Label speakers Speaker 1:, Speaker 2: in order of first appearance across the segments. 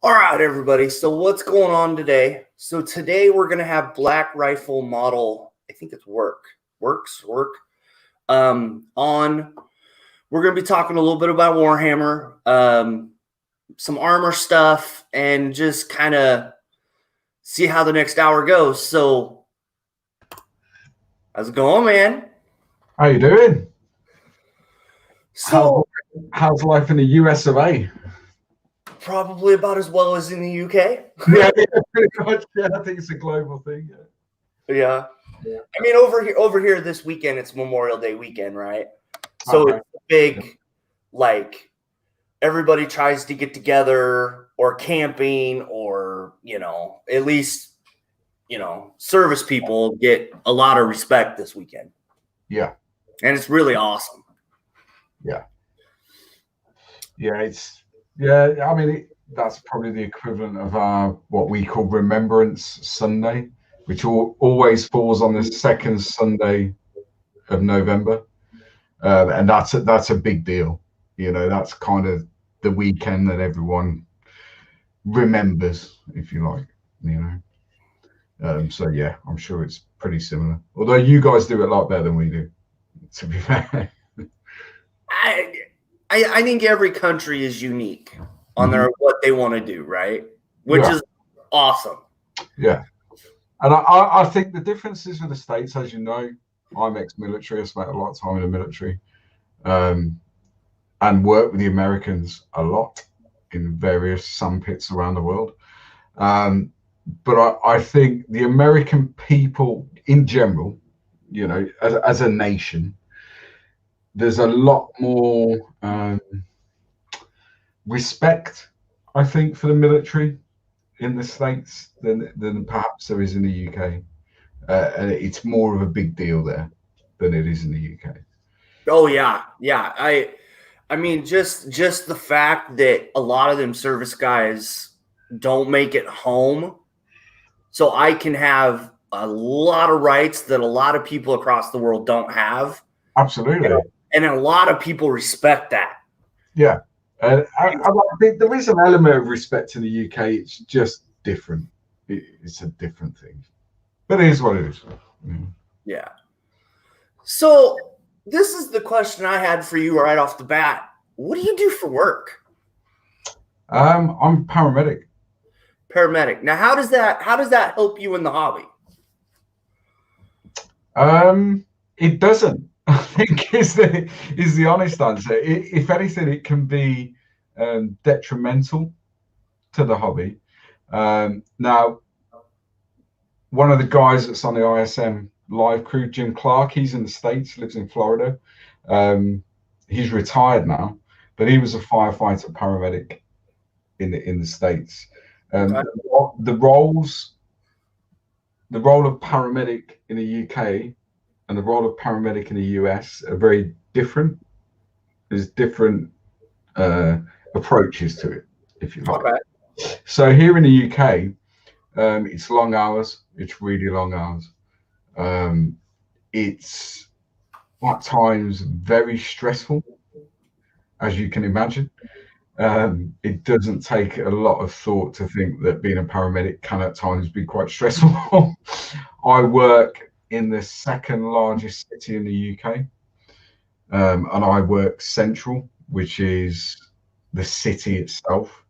Speaker 1: All right, everybody. So what's going on today? So today we're going to have Black Rifle Model, I think it's work. On. We're going to be talking a little bit about Warhammer, some armor stuff, and just kind of see how the next hour goes. So how's it going, man?
Speaker 2: How you doing?
Speaker 1: So
Speaker 2: how's life in the US of A?
Speaker 1: Probably about as well as in the UK.
Speaker 2: Yeah, pretty much. Yeah, I think it's a global thing.
Speaker 1: Yeah. I mean, over here this weekend, it's Memorial Day weekend, right? So It's big, like everybody tries to get together or camping or, at least, service people get a lot of respect this weekend.
Speaker 2: Yeah.
Speaker 1: And it's really awesome.
Speaker 2: Yeah. Yeah, I mean, that's probably the equivalent of what we call Remembrance Sunday, which always falls on the second Sunday of November. And that's a big deal. That's kind of the weekend that everyone remembers, if you like, So yeah, I'm sure it's pretty similar. Although you guys do it a lot better than we do, to be fair.
Speaker 1: I think every country is unique on their what they want to do, right? Which is awesome.
Speaker 2: Yeah. And I think the differences with the States, as you know, I'm ex-military. I spent a lot of time in the military, and worked with the Americans a lot in various sandpits around the world. But I think the American people in general, as a nation, there's a lot more respect, I think, for the military in the States than perhaps there is in the UK. And it's more of a big deal there than it is in the UK.
Speaker 1: Oh yeah. I mean, just the fact that a lot of them service guys don't make it home, so I can have a lot of rights that a lot of people across the world don't have.
Speaker 2: Absolutely.
Speaker 1: And a lot of people respect that.
Speaker 2: Yeah. I think there is an element of respect in the UK. It's just different. It's a different thing. But it is what it is.
Speaker 1: Yeah. So this is the question I had for you right off the bat. What do you do for work?
Speaker 2: I'm a paramedic.
Speaker 1: Paramedic. Now, how does that help you in the hobby?
Speaker 2: It doesn't. I think is the honest answer. If anything, it can be detrimental to the hobby. Now, one of the guys that's on the ISM live crew, Jim Clark, he's in the States, lives in Florida. He's retired now, but he was a firefighter paramedic in the States. The role of paramedic in the UK and the role of paramedic in the US are very different. There's different approaches to it, if you like. Okay. So here in the UK, it's long hours. It's really long hours. It's at times very stressful, as you can imagine. It doesn't take a lot of thought to think that being a paramedic can at times be quite stressful. I work in the second largest city in the UK, and I work central, which is the city itself.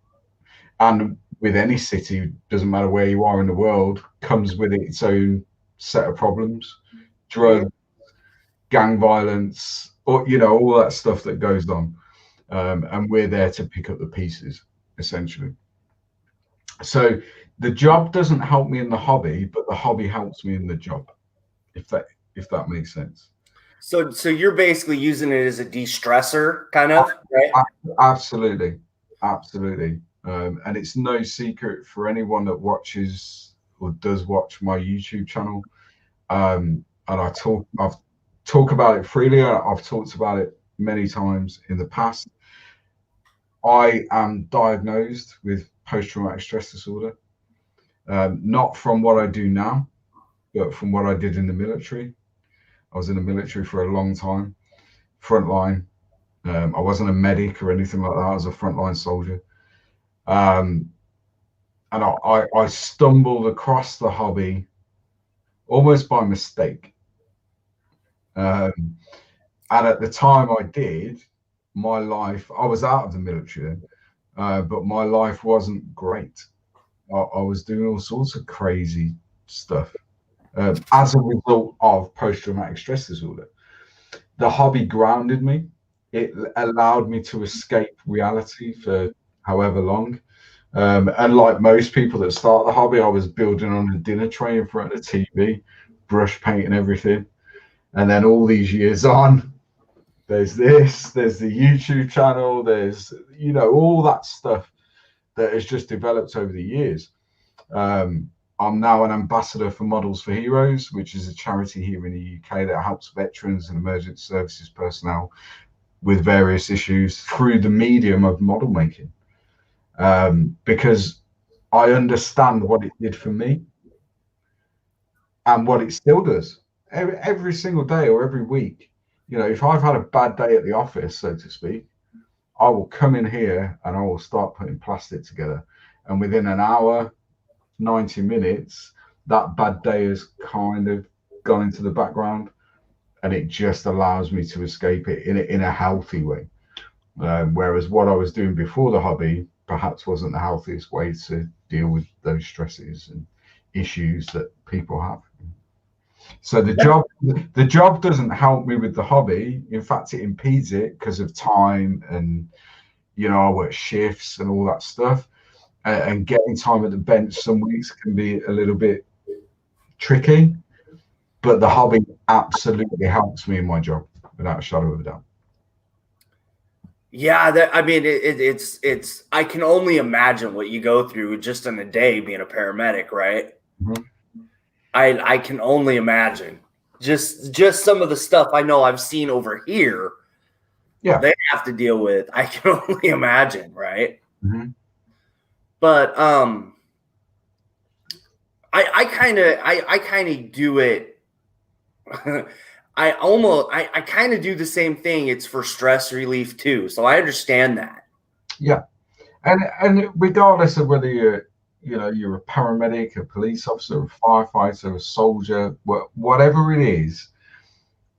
Speaker 2: And with any city, doesn't matter where you are in the world, comes with its own set of problems, drugs, gang violence, or all that stuff that goes on. And we're there to pick up the pieces, essentially. So the job doesn't help me in the hobby, but the hobby helps me in the job, if that makes sense.
Speaker 1: So you're basically using it as a de-stressor, kind of, right?
Speaker 2: Absolutely. And it's no secret for anyone that watches or does watch my YouTube channel. And I've talked about it freely. I've talked about it many times in the past. I am diagnosed with post-traumatic stress disorder, not from what I do now, but from what I did in the military. I was in the military for a long time, frontline. I wasn't a medic or anything like that. I was a frontline soldier. and I stumbled across the hobby almost by mistake. And at the time I did, my life, I was out of the military then, but my life wasn't great. I was doing all sorts of crazy stuff as a result of post-traumatic stress disorder. The hobby grounded me. It allowed me to escape reality for however long. And like most people that start the hobby, I was building on a dinner tray in front of the TV, brush painting everything. And then all these years on, there's this, there's the YouTube channel, there's, all that stuff that has just developed over the years. I'm now an ambassador for Models for Heroes, which is a charity here in the UK that helps veterans and emergency services personnel with various issues through the medium of model making. Because I understand what it did for me and what it still does every single day or every week. If I've had a bad day at the office, so to speak, I will come in here and I will start putting plastic together. And within an hour, 90 minutes, that bad day has kind of gone into the background, and it just allows me to escape it in a healthy way. Whereas what I was doing before the hobby perhaps wasn't the healthiest way to deal with those stresses and issues that people have. So the job doesn't help me with the hobby. In fact, it impedes it because of time, and I work shifts and all that stuff. And getting time at the bench some weeks can be a little bit tricky, but the hobby absolutely helps me in my job without a shadow of a doubt.
Speaker 1: Yeah, it's. I can only imagine what you go through just in a day being a paramedic, right?
Speaker 2: Mm-hmm.
Speaker 1: I can only imagine just some of the stuff I know I've seen over here.
Speaker 2: Yeah,
Speaker 1: they have to deal with. I can only imagine, right?
Speaker 2: Mm-hmm.
Speaker 1: But I kind of do it. I kind of do the same thing. It's for stress relief too, so I understand that.
Speaker 2: Yeah, and regardless of whether you're a paramedic, a police officer, a firefighter, a soldier, whatever it is,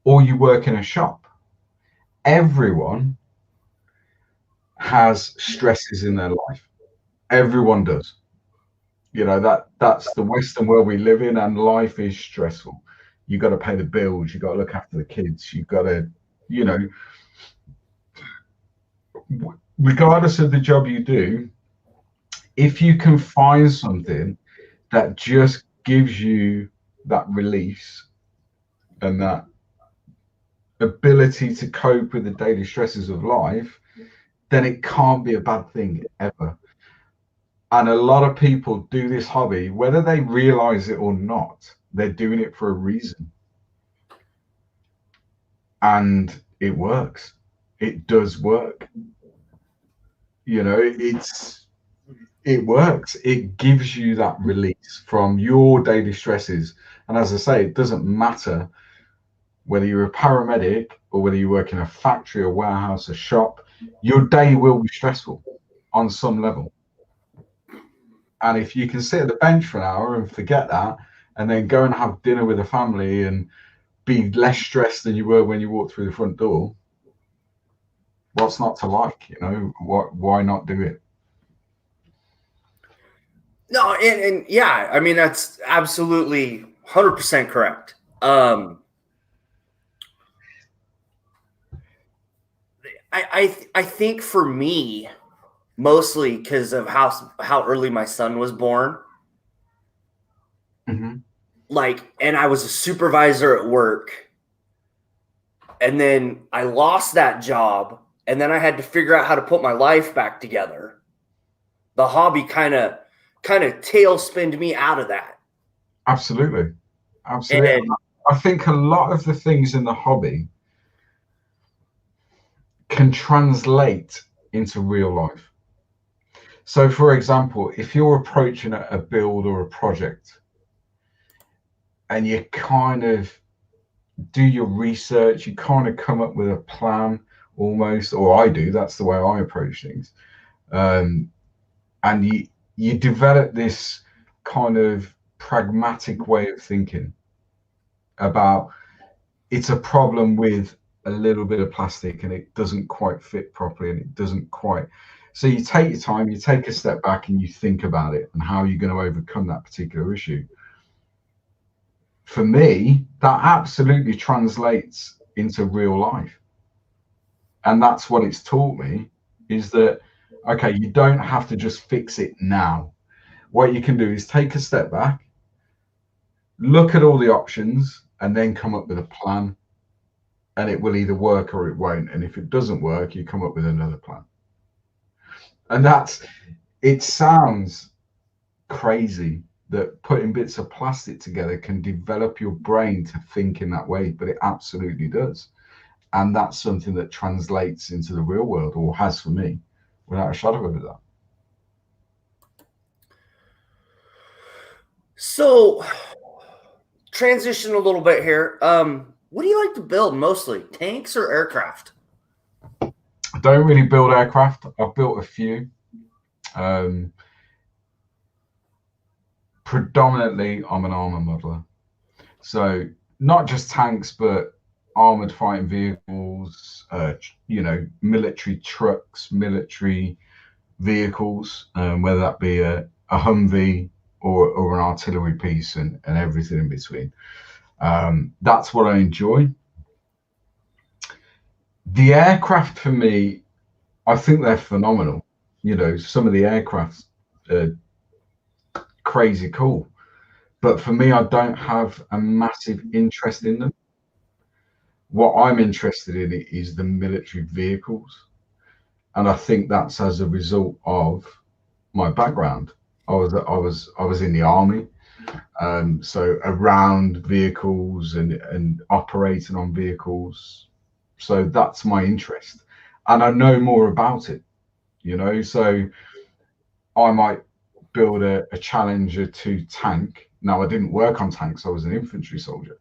Speaker 2: or you work in a shop, everyone has stresses in their life. Everyone does. That's the Western world we live in, and life is stressful. You got to pay the bills, you got to look after the kids, you got to, regardless of the job you do, if you can find something that just gives you that release and that ability to cope with the daily stresses of life, then it can't be a bad thing ever. And a lot of people do this hobby, whether they realize it or not, they're doing it for a reason. And it works. It does work. It works. It gives you that release from your daily stresses. And as I say, it doesn't matter whether you're a paramedic or whether you work in a factory, a warehouse, a shop, your day will be stressful on some level. And if you can sit at the bench for an hour and forget that, and then go and have dinner with a family and be less stressed than you were when you walked through the front door, what's not to like? Why not do it?
Speaker 1: No, and yeah, I mean that's absolutely 100% correct. I think for me, mostly because of how early my son was born.
Speaker 2: Mm-hmm.
Speaker 1: And I was a supervisor at work, and then I lost that job, and then I had to figure out how to put my life back together. The hobby kind of tailspinned me out of that.
Speaker 2: Absolutely. And I think a lot of the things in the hobby can translate into real life. So, for example, if you're approaching a build or a project and you kind of do your research, you kind of come up with a plan almost, or I do, that's the way I approach things. And you develop this kind of pragmatic way of thinking about it's a problem with a little bit of plastic and it doesn't quite fit properly and it doesn't quite. So you take your time, you take a step back and you think about it and how you're going to overcome that particular issue. For me, that absolutely translates into real life. And that's what it's taught me, is that, okay, you don't have to just fix it now. What you can do is take a step back, look at all the options, and then come up with a plan. And it will either work or it won't. And if it doesn't work, you come up with another plan. And it sounds crazy that putting bits of plastic together can develop your brain to think in that way, but it absolutely does. And that's something that translates into the real world, or has for me, without a shadow of a doubt.
Speaker 1: So, transition a little bit here. What do you like to build mostly? Tanks or aircraft?
Speaker 2: I don't really build aircraft. I've built a few. Predominantly, I'm an armor modeler. So not just tanks, but armored fighting vehicles, military trucks, military vehicles, whether that be a Humvee or an artillery piece and everything in between. That's what I enjoy. The aircraft for me, I think they're phenomenal. Some of the aircraft are crazy cool. But for me, I don't have a massive interest in them. What I'm interested in is the military vehicles. And I think that's as a result of my background. I was in the army. So around vehicles and operating on vehicles. So that's my interest. And I know more about it, so I might build a Challenger 2 tank. Now, I didn't work on tanks. I was an infantry soldier.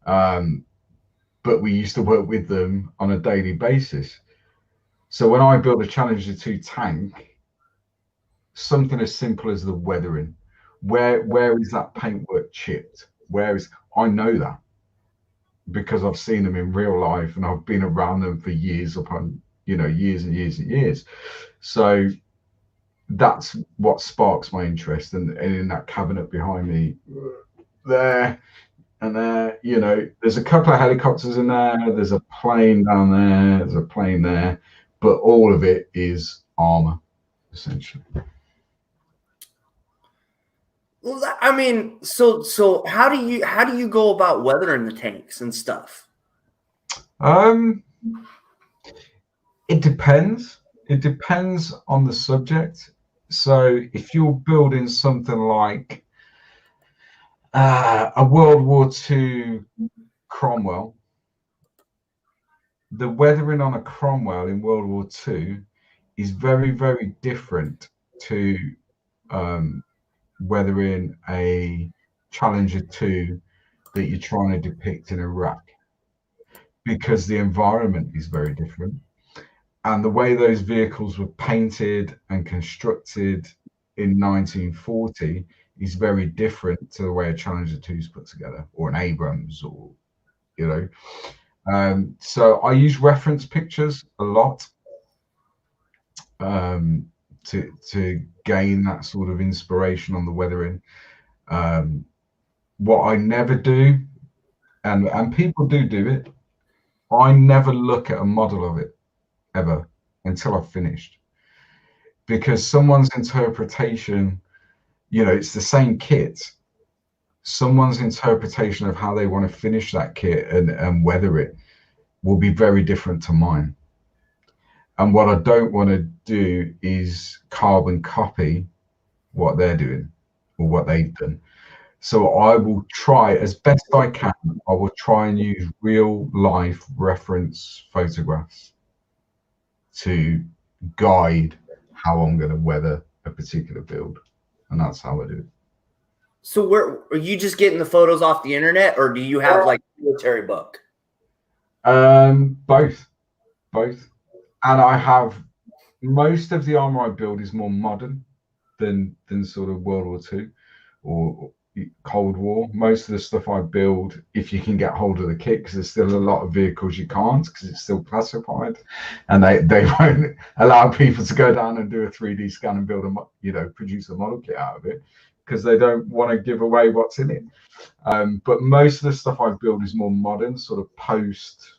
Speaker 2: But we used to work with them on a daily basis. So when I build a Challenger 2 tank, something as simple as the weathering, where is that paintwork chipped? I know that because I've seen them in real life and I've been around them for years upon, years and years and years. So that's what sparks my interest. And in that cabinet behind me there and there, there's a couple of helicopters in there, there's a plane down there, there's a plane there, but all of it is armor, essentially.
Speaker 1: Well, I mean, so how do you go about weathering the tanks and stuff?
Speaker 2: It depends. It depends on the subject. So if you're building something like a World War II Cromwell, the weathering on a Cromwell in World War II is very, very different to weathering a Challenger 2 that you're trying to depict in Iraq, because the environment is very different. And the way those vehicles were painted and constructed in 1940 is very different to the way a Challenger 2 is put together, or an Abrams, or, so I use reference pictures a lot to gain that sort of inspiration on the weathering. What I never do, and people do it, I never look at a model of it ever until I've finished, because someone's interpretation, it's the same kit, someone's interpretation of how they want to finish that kit and weather it will be very different to mine. And what I don't want to do is carbon copy what they're doing or what they've done. So I will try as best I can, I will try and use real life reference photographs to guide how I'm going to weather a particular build. And that's how I do it.
Speaker 1: So where are you just getting the photos off the internet, or do you have like a military book?
Speaker 2: Both. And I have, most of the armor I build is more modern than sort of World War II or Cold War. Most of the stuff I build, if you can get hold of the kit, because there's still a lot of vehicles you can't because it's still classified, and they won't allow people to go down and do a 3D scan and build produce a model kit out of it because they don't want to give away what's in it. But most of the stuff I build is more modern, sort of post,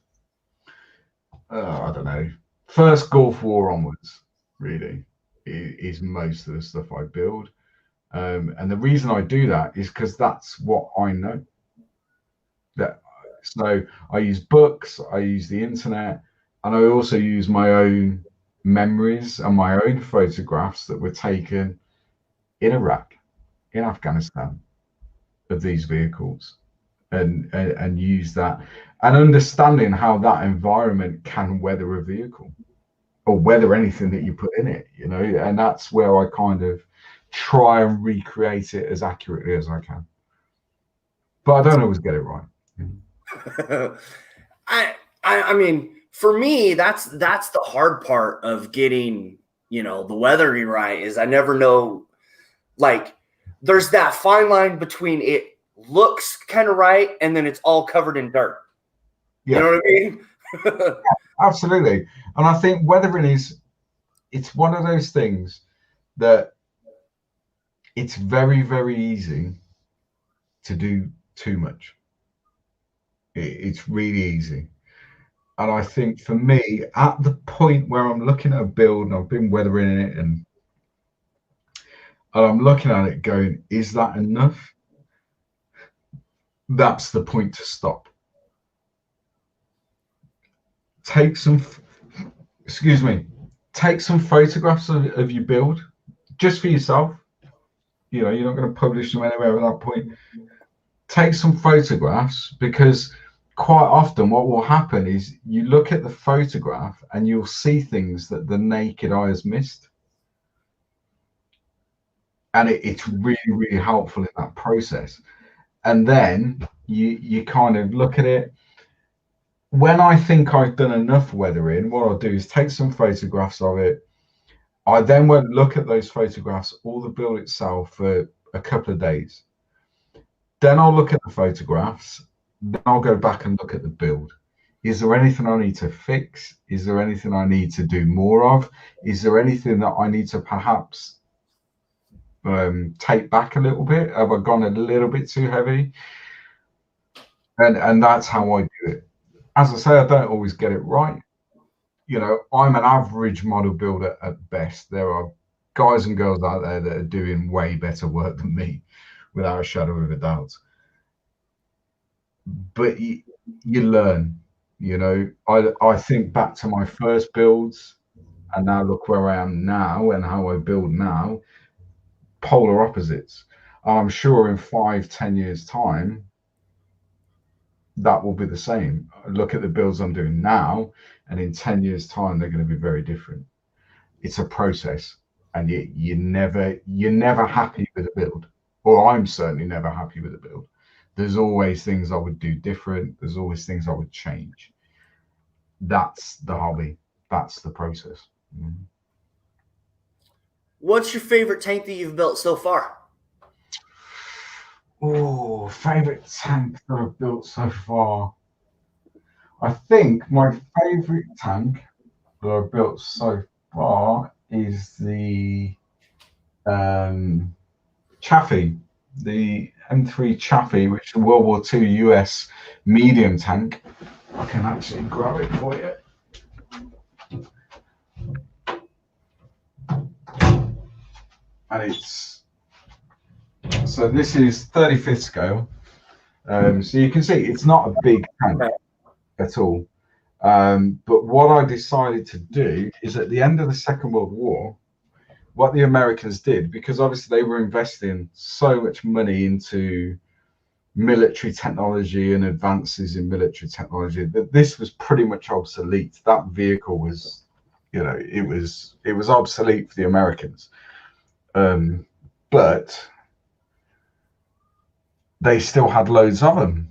Speaker 2: I don't know, first Gulf War onwards, really, is most of the stuff I build. And the reason I do that is because that's what I know. So I use books, I use the internet, and I also use my own memories and my own photographs that were taken in Iraq, in Afghanistan, of these vehicles, and use that, and understanding how that environment can weather a vehicle or weather anything that you put in it, and that's where I kind of try and recreate it as accurately as I can. But I don't always get it right.
Speaker 1: I mean, for me, that's the hard part of getting, the weathering right, is I never know, like, there's that fine line between it looks kind of right and then it's all covered in dirt. Yeah. You know what I mean?
Speaker 2: Yeah, absolutely. And I think weathering it's one of those things that it's very, very easy to do too much. It's really easy. And I think for me, at the point where I'm looking at a build and I've been weathering it and I'm looking at it going, is that enough? That's the point to stop. Take some photographs of your build just for yourself. You're not going to publish them anywhere at that point. Take some photographs, because quite often what will happen is you look at the photograph and you'll see things that the naked eye has missed. And it's really, really helpful in that process. And then you kind of look at it. When I think I've done enough weathering, what I'll do is take some photographs of it. I then won't look at those photographs or the build itself for a couple of days. Then I'll look at the photographs. Then I'll go back and look at the build. Is there anything I need to fix? Is there anything I need to do more of? Is there anything that I need to perhaps take back a little bit? Have I gone a little bit too heavy? And that's how I do it. As I say, I don't always get it right. I'm an average model builder at best. There are guys and girls out there that are doing way better work than me, without a shadow of a doubt. But you learn. I think back to my first builds and now look where I am now and how I build now, polar opposites. I'm sure in 5-10 years time that will be the same. Look at the builds I'm doing now, and in 10 years time they're going to be very different. It's a process, and you're never happy with a build, or I'm certainly never happy with a build. There's always things I would do different. There's always things I would change. That's the hobby. That's the process. Mm-hmm.
Speaker 1: What's your favorite tank that you've built so far?
Speaker 2: Oh, favorite tank that I've built so far. I think my favorite tank that I've built so far is the Chaffee, the M3 Chaffee, which is a World War II US medium tank. I can actually grab it for you. And so this is 35th scale. So you can see it's not a big tank at all. But what I decided to do is, at the end of the Second World War, what the Americans did, because obviously they were investing so much money into military technology and advances in military technology, that this was pretty much obsolete. That vehicle was, it was obsolete for the Americans. But they still had loads of them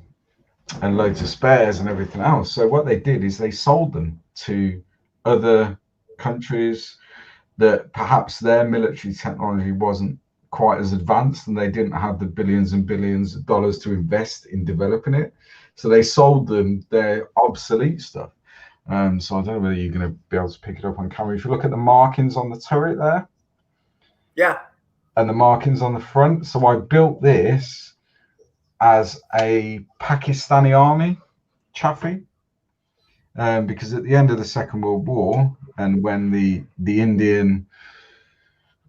Speaker 2: and loads of spares and everything else. So what they did is they sold them to other countries. that perhaps their military technology wasn't quite as advanced and they didn't have the billions and billions of dollars to invest in developing it. So they sold them their obsolete stuff. So I don't know whether you're going to be able to pick it up on camera. If you look at the markings on the turret there.
Speaker 1: Yeah.
Speaker 2: And the markings on the front. So I built this as a Pakistani army chaffee. Because at the end of the Second World War, and when the Indian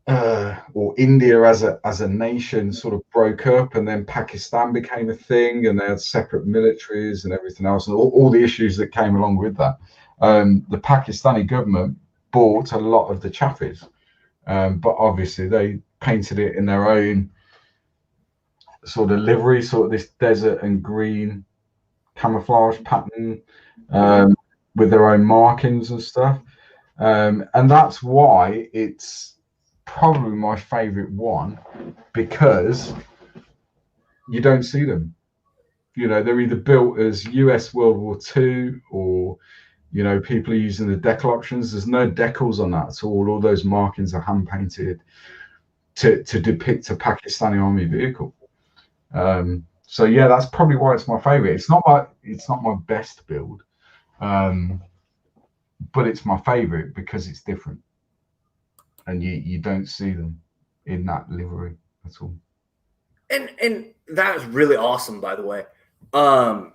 Speaker 2: or India as a nation sort of broke up, and then Pakistan became a thing, and they had separate militaries and everything else, and all the issues that came along with that, the Pakistani government bought a lot of the chaffies, but obviously they painted it in their own sort of livery, sort of this desert and green camouflage pattern, with their own markings and stuff, and that's why it's probably my favorite one, because you don't see them. You know, they're either built as US World War II, or you know, people are using the decal options. There's no decals on that at all. All those markings are hand painted to depict a Pakistani army vehicle. So yeah, that's probably why it's my favorite. It's not my best build, but it's my favorite because it's different, and you don't see them in that livery at all.
Speaker 1: And that's really awesome, by the way. But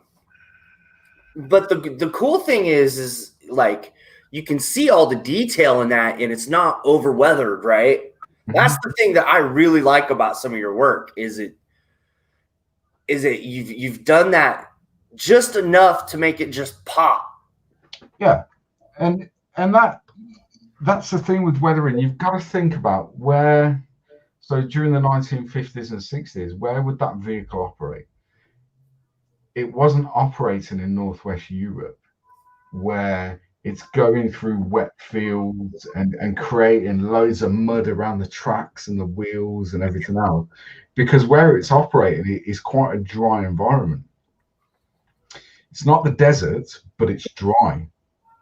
Speaker 1: the cool thing is like you can see all the detail in that, and it's not over weathered, right? Mm-hmm. That's the thing that I really like about some of your work. Is it you've done that just enough to make it just pop.
Speaker 2: Yeah, and that's the thing with weathering. You've got to think about where. So during the 1950s and 60s, where would that vehicle operate? It wasn't operating in Northwest Europe, where it's going through wet fields and creating loads of mud around the tracks and the wheels and everything else, because where it's operating it is quite a dry environment. It's not the desert, but it's dry.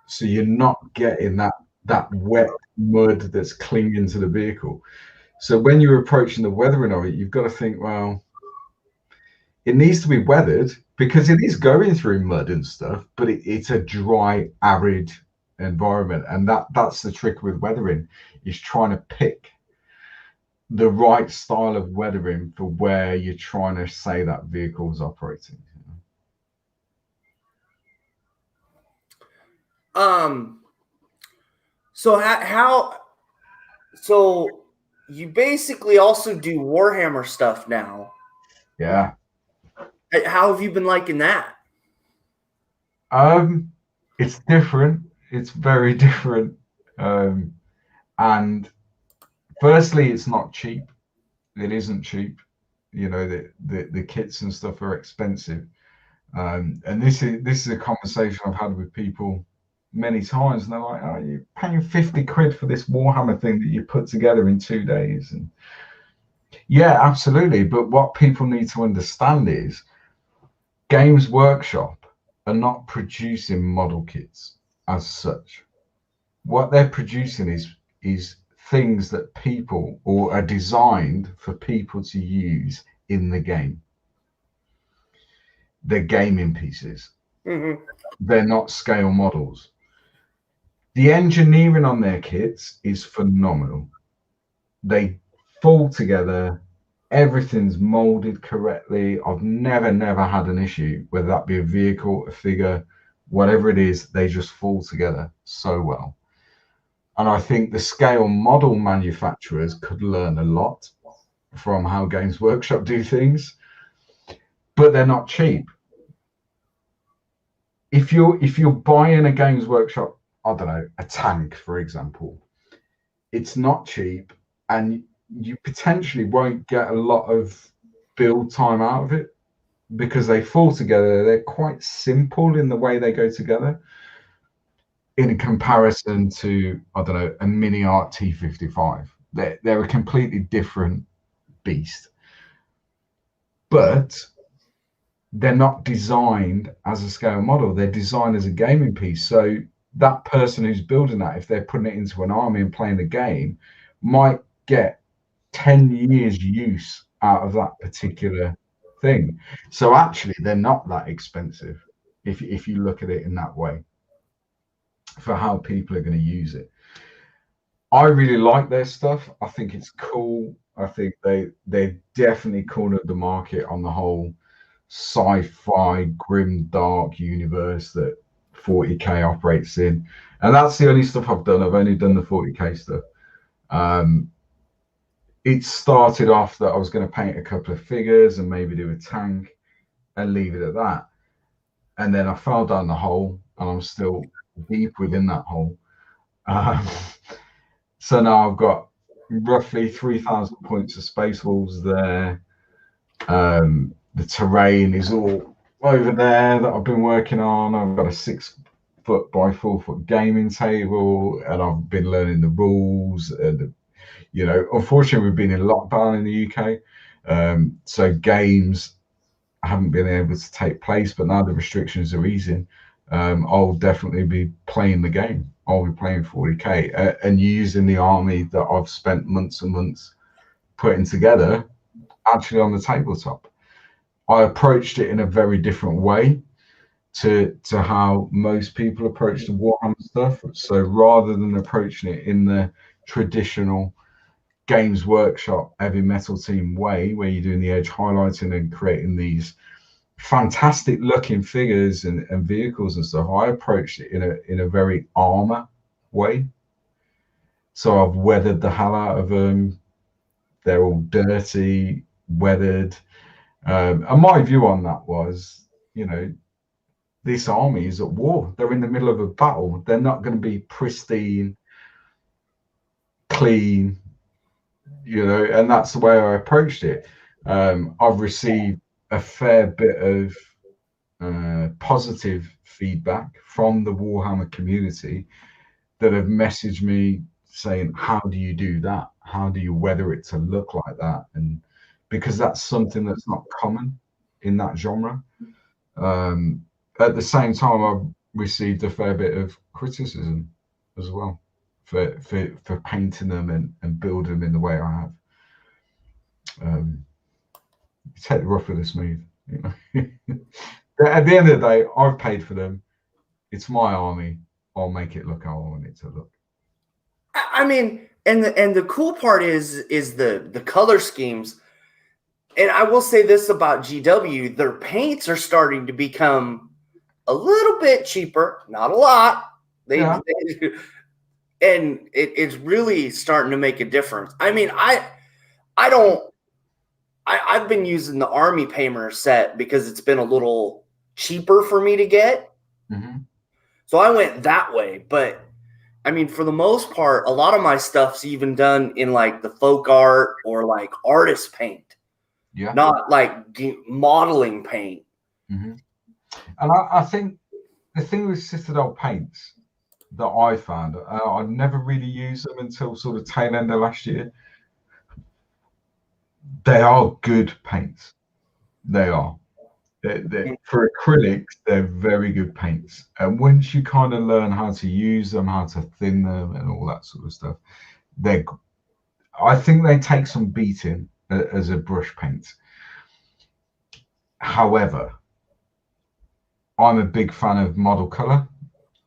Speaker 2: So you're not getting that wet mud that's clinging to the vehicle. So when you're approaching the weathering of it, you've got to think, well, it needs to be weathered because it is going through mud and stuff, but it's a dry, arid environment. And that's the trick with weathering, is trying to pick the right style of weathering for where you're trying to say that vehicle is operating.
Speaker 1: So so you basically also do Warhammer stuff now.
Speaker 2: Yeah.
Speaker 1: How have you been liking that?
Speaker 2: It's different. It's very different. And firstly, it's not cheap. It isn't cheap. You know, the kits and stuff are expensive. And this is a conversation I've had with people many times, and they're like, "Oh, you're paying 50 quid for this Warhammer thing that you put together in 2 days." And yeah, absolutely. But what people need to understand is Games Workshop are not producing model kits as such. What they're producing is things that people, or are designed for people to use in the game. They're gaming pieces.
Speaker 1: Mm-hmm.
Speaker 2: They're not scale models. The engineering on their kits is phenomenal. They fall together. Everything's molded correctly. I've never had an issue, whether that be a vehicle, a figure, whatever it is, they just fall together so well. And I think the scale model manufacturers could learn a lot from how Games Workshop do things, but they're not cheap. If you're buying a Games Workshop, I don't know, a tank, for example, it's not cheap, and you potentially won't get a lot of build time out of it because they fall together. They're quite simple in the way they go together in comparison to, I don't know, a Mini Art T55. They're a completely different beast, but they're not designed as a scale model. They're designed as a gaming piece. So that person who's building that, if they're putting it into an army and playing the game, might get 10 years use out of that particular thing. So actually, they're not that expensive if you look at it in that way for how people are going to use it. I really like their stuff. I think it's cool. I think they definitely cornered the market on the whole sci-fi grim dark universe that 40k operates in, and that's the only stuff I've done. I've only done the 40k stuff. It started off that I was going to paint a couple of figures and maybe do a tank and leave it at that, and then I fell down the hole and I'm still deep within that hole. So now I've got roughly 3,000 points of Space Wolves there. The terrain is all over there that I've been working on. I've got a 6 foot by 4 foot gaming table, and I've been learning the rules. And unfortunately, we've been in lockdown in the UK, so games haven't been able to take place. But now the restrictions are easing. I'll definitely be playing the game. I'll be playing 40k and using the army that I've spent months and months putting together actually on the tabletop. I approached it in a very different way to how most people approach the Warhammer stuff. So rather than approaching it in the traditional Games Workshop heavy metal team way, where you're doing the edge highlighting and creating these fantastic looking figures and vehicles and stuff, I approached it in a very armor way. So I've weathered the hell out of them. They're all dirty, weathered. And my view on that was, this army is at war. They're in the middle of a battle. They're not going to be pristine, clean, and that's the way I approached it. I've received a fair bit of positive feedback from the Warhammer community that have messaged me saying, how do you do that? How do you weather it to look like that? And because that's something that's not common in that genre. At the same time, I've received a fair bit of criticism as well for painting them and building them in the way I have. Take the rough with the smooth. At the end of the day, I've paid for them. It's my army. I'll make it look how I want it to look.
Speaker 1: I mean, and the cool part is the color schemes. And I will say this about GW: their paints are starting to become a little bit cheaper, not a lot. And it's really starting to make a difference. I mean, I've been using the Army Pamer set because it's been a little cheaper for me to get.
Speaker 2: Mm-hmm.
Speaker 1: So I went that way. But I mean, for the most part, a lot of my stuff's even done in like the folk art or like artist paint.
Speaker 2: Yeah.
Speaker 1: Not like modeling paint.
Speaker 2: Mm-hmm. And I think the thing with Citadel paints that I found, I never really used them until sort of tail end of last year. They are good paints. They are. For acrylics, they're very good paints. And once you kind of learn how to use them, how to thin them and all that sort of stuff, I think they take some beating as a brush paint. However, I'm a big fan of model color.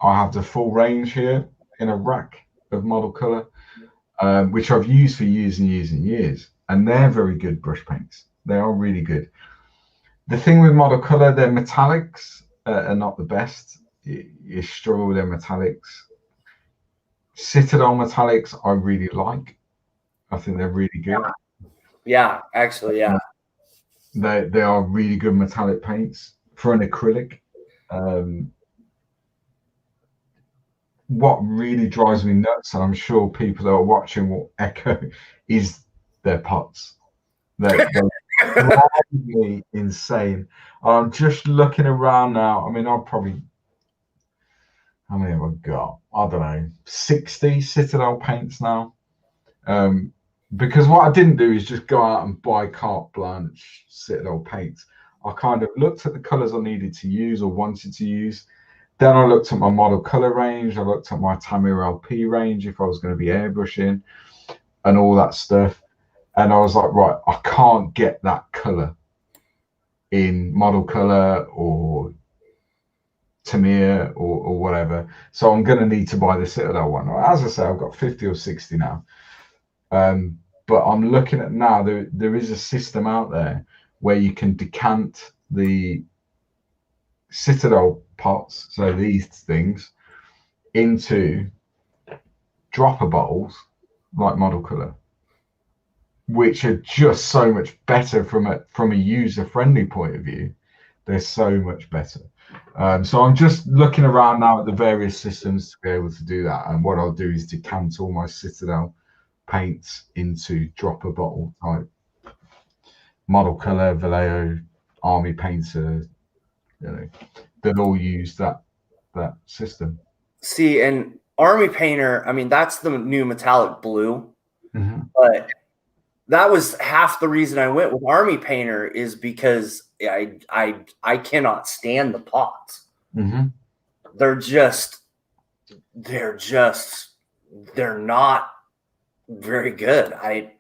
Speaker 2: I have the full range here in a rack of model color, which I've used for years and years and years. And they're very good brush paints. They are really good. The thing with model color, their metallics are not the best. You struggle with their metallics. Citadel metallics, I really like. I think they're really good.
Speaker 1: Yeah, actually, yeah.
Speaker 2: They are really good metallic paints for an acrylic. What really drives me nuts, and I'm sure people that are watching will echo, is their pots. They're driving insane. I'm just looking around now. I mean, how many have I got? I don't know, 60 Citadel paints now. Because what I didn't do is just go out and buy carte blanche Citadel paints. I kind of looked at the colors I needed to use or wanted to use, Then I looked at my model color range. I looked at my Tamir LP range if I was going to be airbrushing and all that stuff. And I was like, right, I can't get that color in model color or Tamir or whatever. So I'm going to need to buy the Citadel one. As I say, I've got 50 or 60 now. But I'm looking at now, there is a system out there where you can decant the Citadel pots, so these things, into dropper bottles like model color, which are just so much better from a user friendly point of view. They're so much better. So I'm just looking around now at the various systems to be able to do that. And what I'll do is decant all my Citadel paints into dropper bottle type model color, Vallejo, Army Painter, they'll all use that system.
Speaker 1: See, and Army Painter, I mean, that's the new metallic blue, but that was half the reason I went with Army Painter is because I cannot stand the pots. They're not very good. I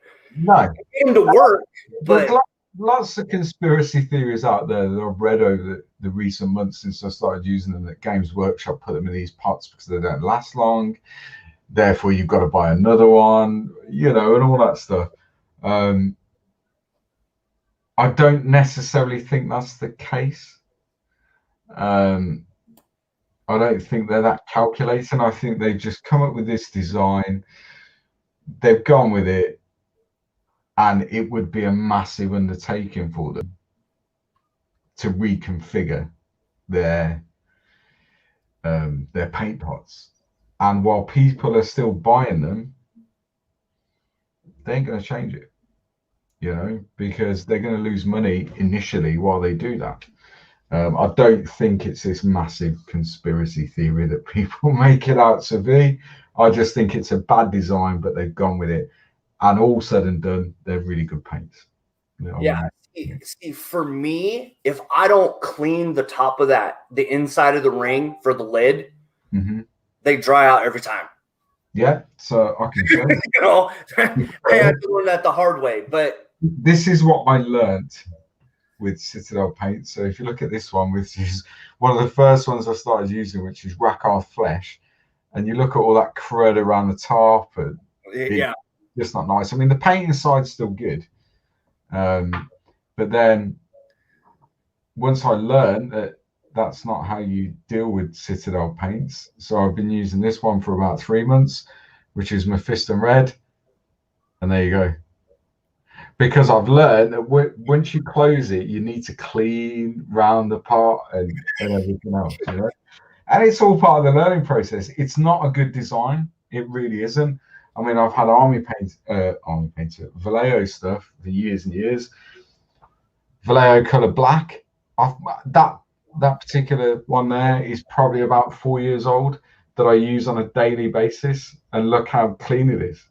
Speaker 1: get them to work, but
Speaker 2: lots of conspiracy theories out there that I've read over the recent months since I started using them, that Games Workshop put them in these pots because they don't last long. Therefore, you've got to buy another one, and all that stuff. I don't necessarily think that's the case. I don't think they're that calculating. I think they've just come up with this design. They've gone with it, and it would be a massive undertaking for them to reconfigure their paint pots. And while people are still buying them, they ain't going to change it, because they're going to lose money initially while they do that. I don't think it's this massive conspiracy theory that people make it out to be. I just think it's a bad design, but they've gone with it. And all said and done, they're really good paints.
Speaker 1: See, for me, if I don't clean the top of the inside of the ring for the lid, they dry out every time.
Speaker 2: Yeah, so I can tell
Speaker 1: you. I had to learn that the hard way. But
Speaker 2: this is what I learned with Citadel paint. So if you look at this one, which is one of the first ones I started using, which is Rakarth Flesh, and you look at all that crud around the top, and it's just not nice. I mean, the paint inside's still good, but then once I learned that that's not how you deal with Citadel paints, so I've been using this one for about 3 months, which is Mephiston Red, and there you go. Because I've learned that once you close it, you need to clean round the part and everything else, And it's all part of the learning process. It's not a good design. It really isn't. I mean, I've had Army Painter, Vallejo stuff for years and years. Vallejo color black. That particular one there is probably about 4 years old, that I use on a daily basis. And look how clean it is.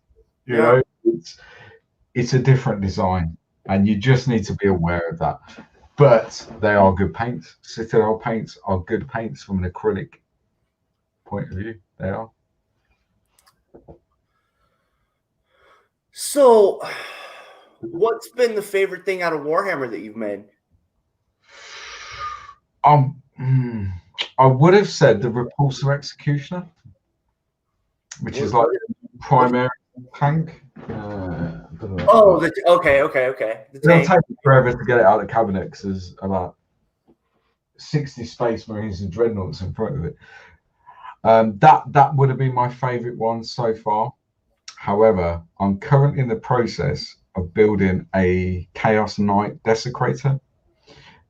Speaker 2: It's a different design, and you just need to be aware of that. But they are good paints. Citadel paints are good paints from an acrylic point of view. They are.
Speaker 1: So, what's been the favorite thing out of Warhammer that you've made?
Speaker 2: I would have said the Repulsor Executioner, which is like a primary tank.
Speaker 1: Okay.
Speaker 2: It'll take forever to get it out of the cabinet because there's about 60 Space Marines and Dreadnoughts in front of it. That would have been my favorite one so far. However, I'm currently in the process of building a Chaos Knight Desecrator.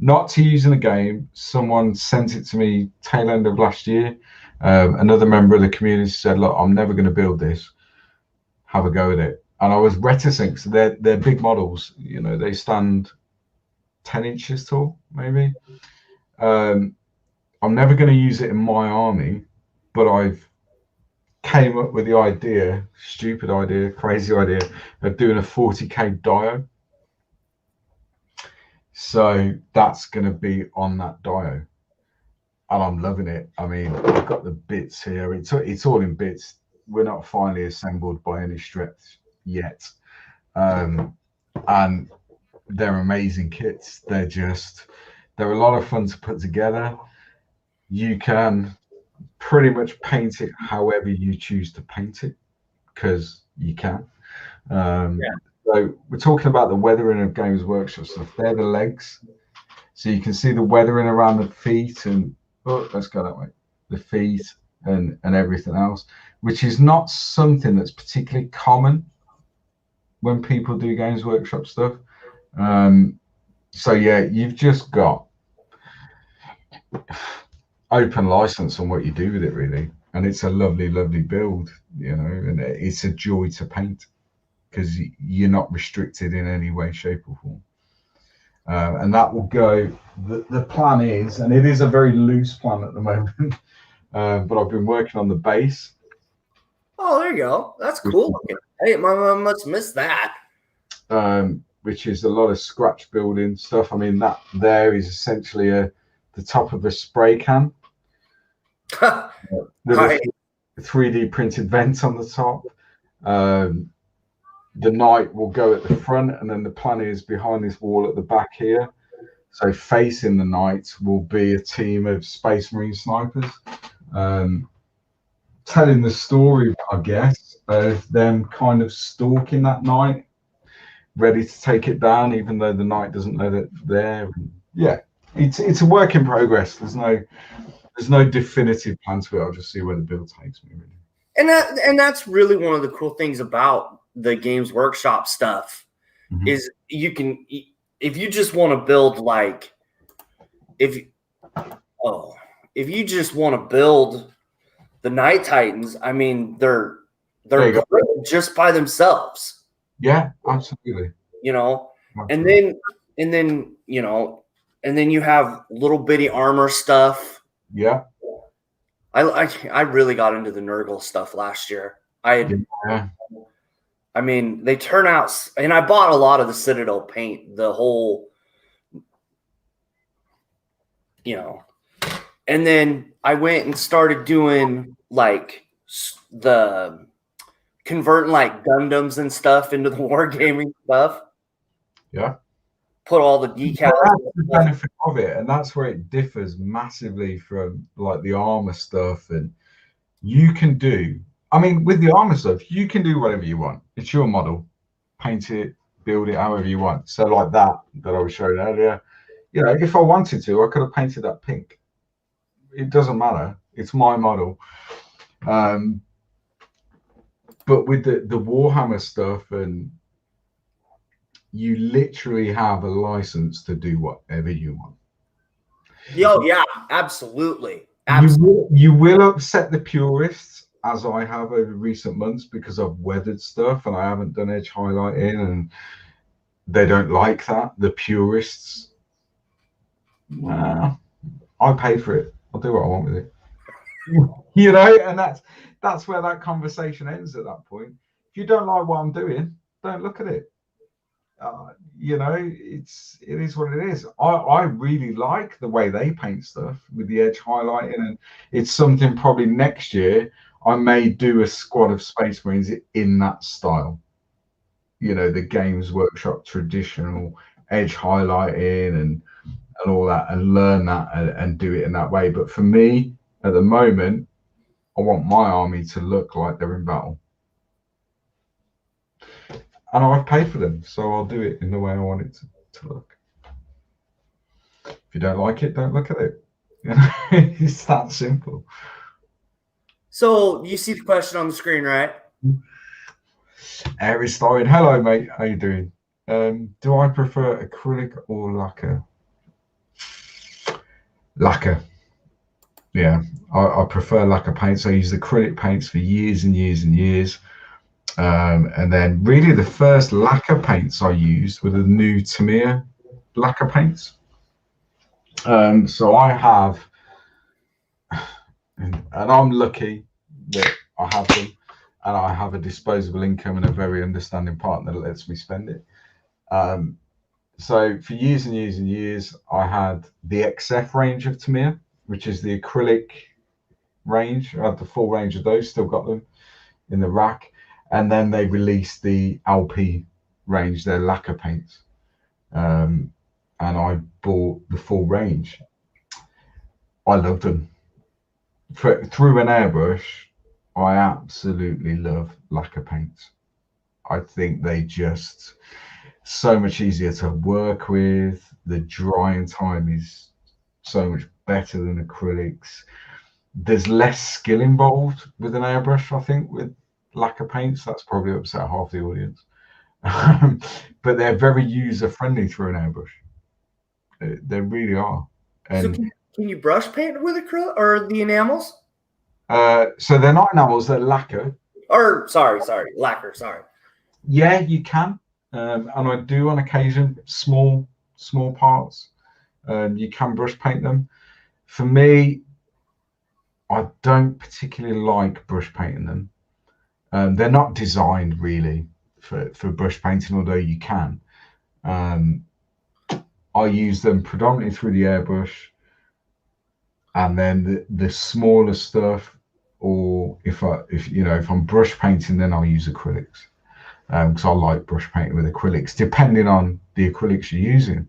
Speaker 2: Not to use in the game. Someone sent it to me tail end of last year. Another member of the community said, look, I'm never going to build this. Have a go at it. And I was reticent because they're big models. They stand 10 inches tall, maybe. I'm never going to use it in my army, but I've came up with the idea, stupid idea, crazy idea, of doing a 40k dio. So that's going to be on that dio. and I'm loving it. I mean, I've got the bits here. It's all in bits. We're not finally assembled by any stretch yet, and they're amazing kits. They're a lot of fun to put together. You can pretty much paint it however you choose to paint it, because you can. So we're talking about the weathering of Games Workshop stuff. They're the legs. So you can see the weathering around the feet and, let's go that way, the feet and everything else, which is not something that's particularly common when people do Games Workshop stuff. So yeah, you've just got open license on what you do with it, really. And it's a lovely, lovely build, and it's a joy to paint because you're not restricted in any way, shape or form. And that will go, the plan is, and it is a very loose plan at the moment, but I've been working on the base.
Speaker 1: Oh, there you go. That's cool looking. Hey, I must miss that.
Speaker 2: Which is a lot of scratch building stuff. I mean, that there is essentially the top of a spray can. With a 3D printed vent on the top. The knight will go at the front, and then the plan is behind this wall at the back here. So facing the knight will be a team of Space Marine snipers, telling the story, I guess, of them kind of stalking that knight, ready to take it down, even though the knight doesn't know that they're there. Yeah, it's a work in progress. There's no definitive plan to it. I'll just see where the build takes me, really.
Speaker 1: And that's really one of the cool things about the Games Workshop stuff is you can, if you just want to build if you just want to build the Night Titans, I mean, they're great just by themselves.
Speaker 2: Yeah, absolutely.
Speaker 1: Absolutely. And then you have little bitty armor stuff.
Speaker 2: Yeah.
Speaker 1: I really got into the Nurgle stuff last year. I mean, they turn out, and I bought a lot of the Citadel paint, the whole, and then I went and started doing converting Gundams and stuff into the wargaming stuff.
Speaker 2: Yeah.
Speaker 1: Put all the decals.
Speaker 2: That's the benefit of it, and that's where it differs massively from the armor stuff. And you can do, I mean, with the armor stuff, you can do whatever you want. It's your model. Paint it, build it however you want. So like that I was showing earlier, if I wanted to, I could have painted that pink. It doesn't matter. It's my model. But with the Warhammer stuff, and you literally have a license to do whatever you want.
Speaker 1: Yeah, absolutely.
Speaker 2: You will upset the purists, as I have over recent months, because I've weathered stuff and I haven't done edge highlighting, and they don't like that. The purists, I paid for it. I'll do what I want with it. And that's where that conversation ends at that point. If you don't like what I'm doing, don't look at it. It is what it is. I really like the way they paint stuff with the edge highlighting, and it's something probably next year I may do a squad of Space Marines in that style. The Games Workshop traditional edge highlighting and all that, and learn that and do it in that way. But for me, at the moment, I want my army to look like they're in battle. And I've paid for them, so I'll do it in the way I want it to look. If you don't like it, don't look at it. It's that simple.
Speaker 1: So you see the question on the screen, right?
Speaker 2: Aries Stein, hello mate, how you doing? Do I prefer acrylic or lacquer? Lacquer. Yeah, I prefer lacquer paints. I used acrylic paints for years and years and years. And then really the first lacquer paints I used were the new Tamiya lacquer paints. So I have, and I'm lucky that I have them, and I have a disposable income and a very understanding partner that lets me spend it. So for years and years and years, I had the XF range of Tamiya, which is the acrylic range. I had the full range of those, still got them in the rack. And then they released the LP range, their lacquer paints. And I bought the full range. I loved them. Through an airbrush, I absolutely love lacquer paints. I think they just so much easier to work with. The drying time is so much better than acrylics. There's less skill involved with an airbrush, I think, with lacquer paints. That's probably upset half the audience. But they're very user friendly through an airbrush. They really are. And
Speaker 1: so can you brush paint with acrylic or the enamels?
Speaker 2: So they're not enamels, they're lacquer.
Speaker 1: Or sorry, lacquer. Sorry.
Speaker 2: Yeah, you can, and I do on occasion small parts. You can brush paint them. For me, I don't particularly like brush painting them. They're not designed really for brush painting, although you can. I use them predominantly through the airbrush, and then the smaller stuff, or if I'm brush painting, then I'll use acrylics. Because I like brush painting with acrylics, depending on the acrylics you're using.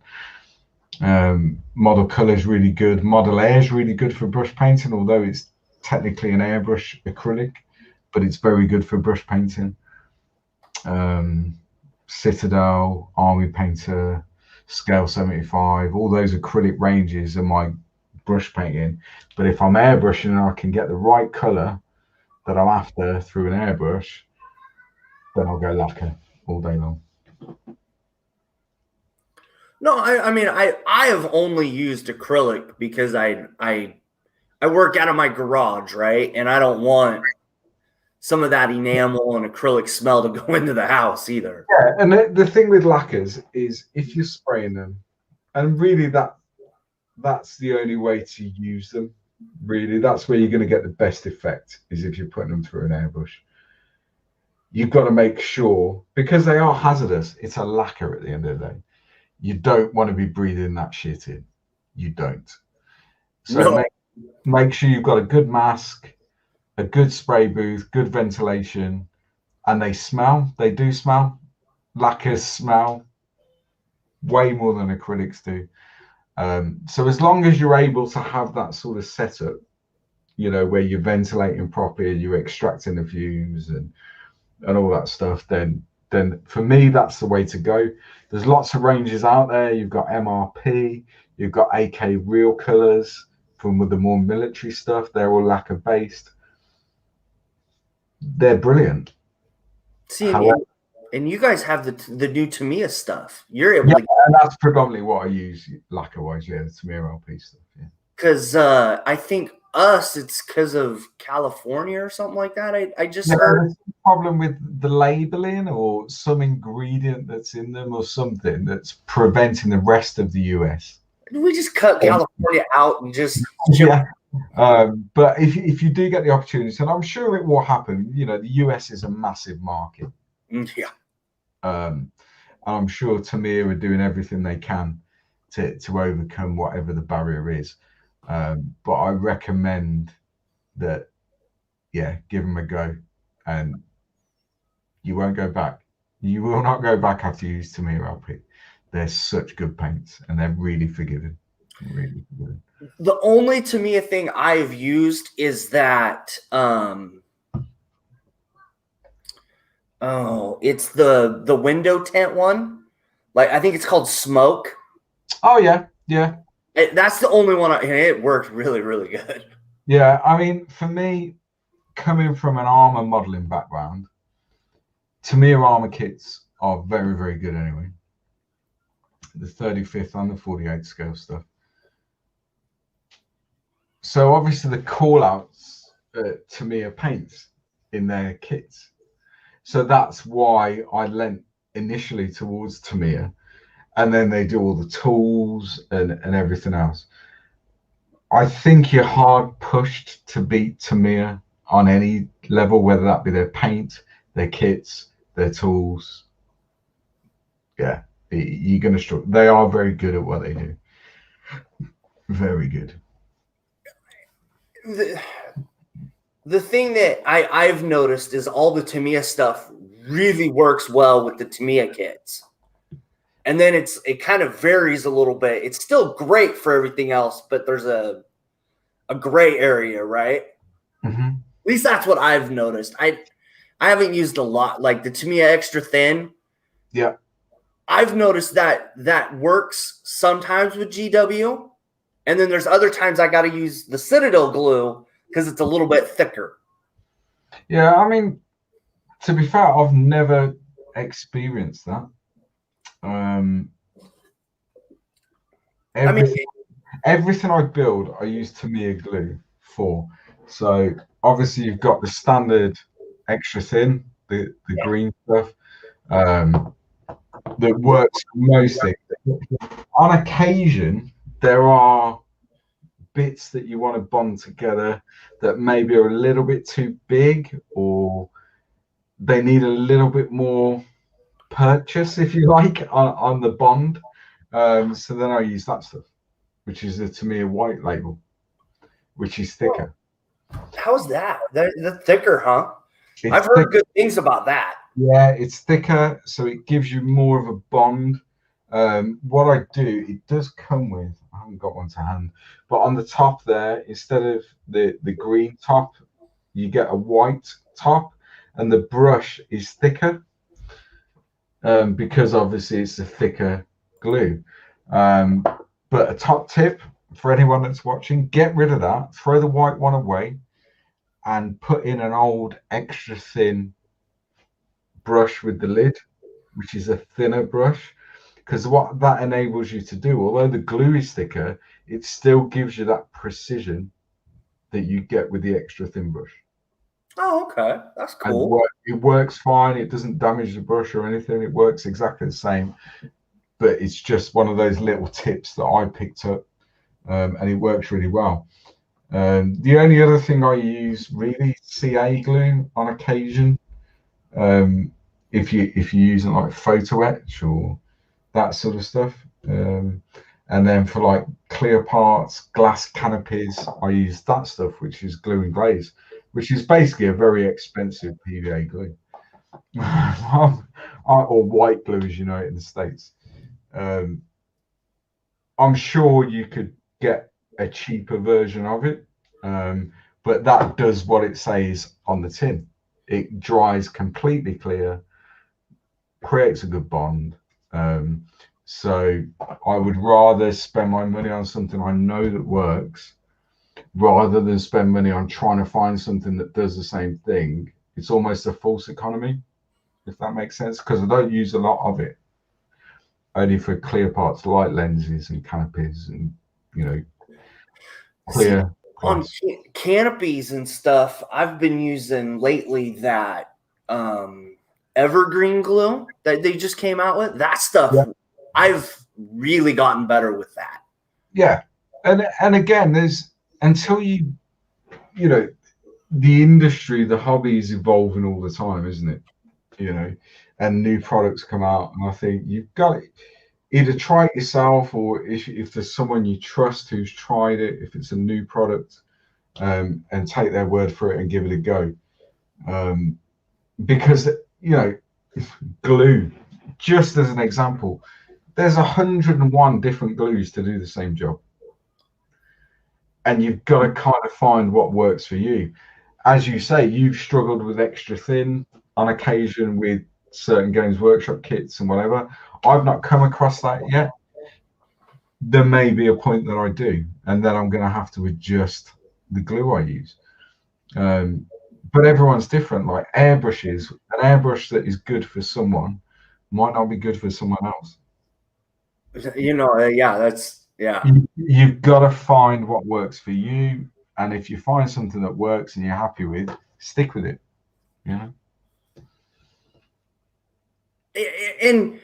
Speaker 2: Model Color is really good. Model Air is really good for brush painting, although it's technically an airbrush acrylic, but it's very good for brush painting. Citadel, Army Painter, Scale 75, all those acrylic ranges are my brush painting. But if I'm airbrushing and I can get the right color that I'm after through an airbrush, then I'll go lacquer all day long.
Speaker 1: No, I mean I have only used acrylic because I work out of my garage, right? And I don't want some of that enamel and acrylic smell to go into the house either.
Speaker 2: Yeah, and the thing with lacquers is if you're spraying them, and really that's the only way to use them. Really, that's where you're going to get the best effect, is if you're putting them through an airbrush. You've got to make sure, because they are hazardous, it's a lacquer at the end of the day. You don't want to be breathing that shit in. You don't. So
Speaker 1: No.
Speaker 2: make sure you've got a good mask, a good spray booth, good ventilation, and they smell. They do smell. Lacquers smell way more than acrylics do. So as long as you're able to have that sort of setup, where you're ventilating properly, you're extracting the fumes and all that stuff, then for me, that's the way to go. There's lots of ranges out there. You've got MRP, you've got AK Real Colors from the more military stuff. They're all lacquer based. They're brilliant.
Speaker 1: See, and you guys have the new Tamiya stuff. You're able to,
Speaker 2: and that's predominantly what I use lacquer wise. Yeah, the Tamiya LP stuff. Yeah,
Speaker 1: because I think it's because of California or something like that. I just heard
Speaker 2: there's a problem with the labeling or some ingredient that's in them or something that's preventing the rest of the US.
Speaker 1: We just cut California out and just
Speaker 2: yeah. But if you do get the opportunity, and I'm sure it will happen, the US is a massive market.
Speaker 1: Yeah.
Speaker 2: And I'm sure Tamiya are doing everything they can to overcome whatever the barrier is. But I recommend that, give them a go, and you won't go back. You will not go back after you use Tamiya LP. They're such good paints, and they're really forgiving. Really forgiving.
Speaker 1: The only Tamiya thing I've used is that it's the window tint one. Like, I think it's called Smoke.
Speaker 2: Oh yeah.
Speaker 1: That's the only one, and it worked really, really good.
Speaker 2: Yeah, I mean, for me, coming from an armor modeling background, Tamiya armor kits are very, very good anyway. The 35th and the 48th scale stuff. So obviously the call-outs Tamiya paints in their kits. So that's why I lent initially towards Tamiya, and then they do all the tools and everything else. I think you're hard pushed to beat Tamiya on any level, whether that be their paint, their kits, their tools. Yeah, you're going to struggle. They are very good at what they do. Very good.
Speaker 1: the thing that I've noticed is all the Tamiya stuff really works well with the Tamiya kits. And then it kind of varies a little bit. It's still great for everything else, but there's a gray area, right?
Speaker 2: Mm-hmm.
Speaker 1: At least that's what I've noticed. I haven't used a lot, like the Tamiya Extra Thin.
Speaker 2: Yeah.
Speaker 1: I've noticed that works sometimes with GW, and then there's other times I got to use the Citadel glue because it's a little bit thicker.
Speaker 2: Yeah, I mean, to be fair, I've never experienced that. Everything I build, I use Tamiya glue for. So obviously you've got the standard extra thin, the green stuff, that works for most things. On occasion, there are bits that you want to bond together that maybe are a little bit too big, or they need a little bit more purchase, if you like, on the bond. So then I use that stuff, which is to me a white label, which is thicker.
Speaker 1: How's that? The thicker, huh? I've heard good things about that.
Speaker 2: Yeah, it's thicker, so it gives you more of a bond. What I do, it does come with, I haven't got one to hand, but on the top there, instead of the green top, you get a white top, and the brush is thicker, because obviously it's a thicker glue. But a top tip for anyone that's watching, get rid of that, throw the white one away, and put in an old extra thin brush with the lid, which is a thinner brush, because what that enables you to do, although the glue is thicker, it still gives you that precision that you get with the extra thin brush.
Speaker 1: Oh, okay, that's cool.
Speaker 2: It works fine. It doesn't damage the brush or anything. It works exactly the same, but it's just one of those little tips that I picked up, and it works really well. The only other thing I use really is CA glue on occasion. If you're using like photo etch or that sort of stuff, and then for like clear parts, glass canopies, I use that stuff, which is glue and glaze, which is basically a very expensive PVA glue, or white glue, as you know it in the States. I'm sure you could get a cheaper version of it, but that does what it says on the tin. It dries completely clear, creates a good bond. So I would rather spend my money on something I know that works, rather than spend money on trying to find something that does the same thing. It's almost a false economy, if that makes sense, because I don't use a lot of it, only for clear parts like lenses and canopies and, you know, clear.
Speaker 1: On canopies and stuff, I've been using lately that evergreen glue that they just came out with. That stuff, yeah. I've really gotten better with that.
Speaker 2: Yeah, and again, there's, until you know, the industry, the hobby is evolving all the time, isn't it? You know, and new products come out, and I think you've got to either try it yourself, or if there's someone you trust who's tried it, if it's a new product, and take their word for it and give it a go. Because, you know, glue, just as an example, there's 101 different glues to do the same job. And you've got to kind of find what works for you. As you say, you've struggled with extra thin on occasion with certain Games Workshop kits and whatever. I've not come across that yet. There may be a point that I do, and then I'm going to have to adjust the glue I use. But everyone's different. Like airbrushes, an airbrush that is good for someone might not be good for someone else.
Speaker 1: You know, yeah.
Speaker 2: You've got to find what works for you, and if you find something that works and you're happy with, stick with it. You know.
Speaker 1: And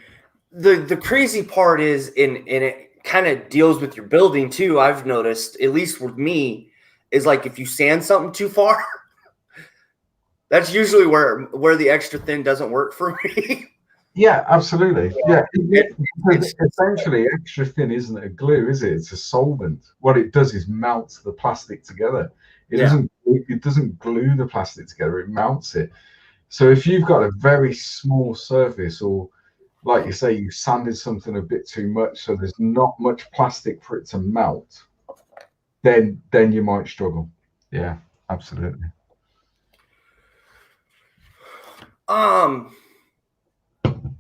Speaker 1: the crazy part is, and it kind of deals with your building too. I've noticed, at least with me, is like if you sand something too far, that's usually where the extra thin doesn't work for me.
Speaker 2: Yeah, absolutely. Yeah, essentially, extra thin isn't a glue, is it? It's a solvent. What it does is melts the plastic together. It doesn't glue the plastic together, it mounts it. So if you've got a very small surface, or like you say, you sanded something a bit too much, so there's not much plastic for it to melt, then you might struggle. Yeah, absolutely.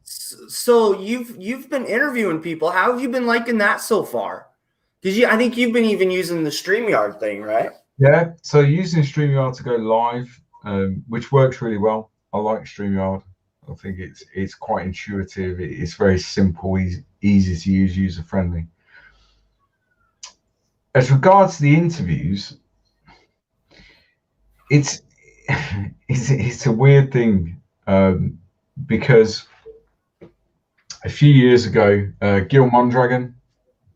Speaker 1: So you've been interviewing people. How have you been liking that so far? Because I think you've been even using the StreamYard thing, right?
Speaker 2: Yeah, so using StreamYard to go live, which works really well. I like StreamYard. I think it's quite intuitive. It's very simple, easy to use, user friendly. As regards to the interviews, it's it's a weird thing, because a few years ago, Gil Mondragon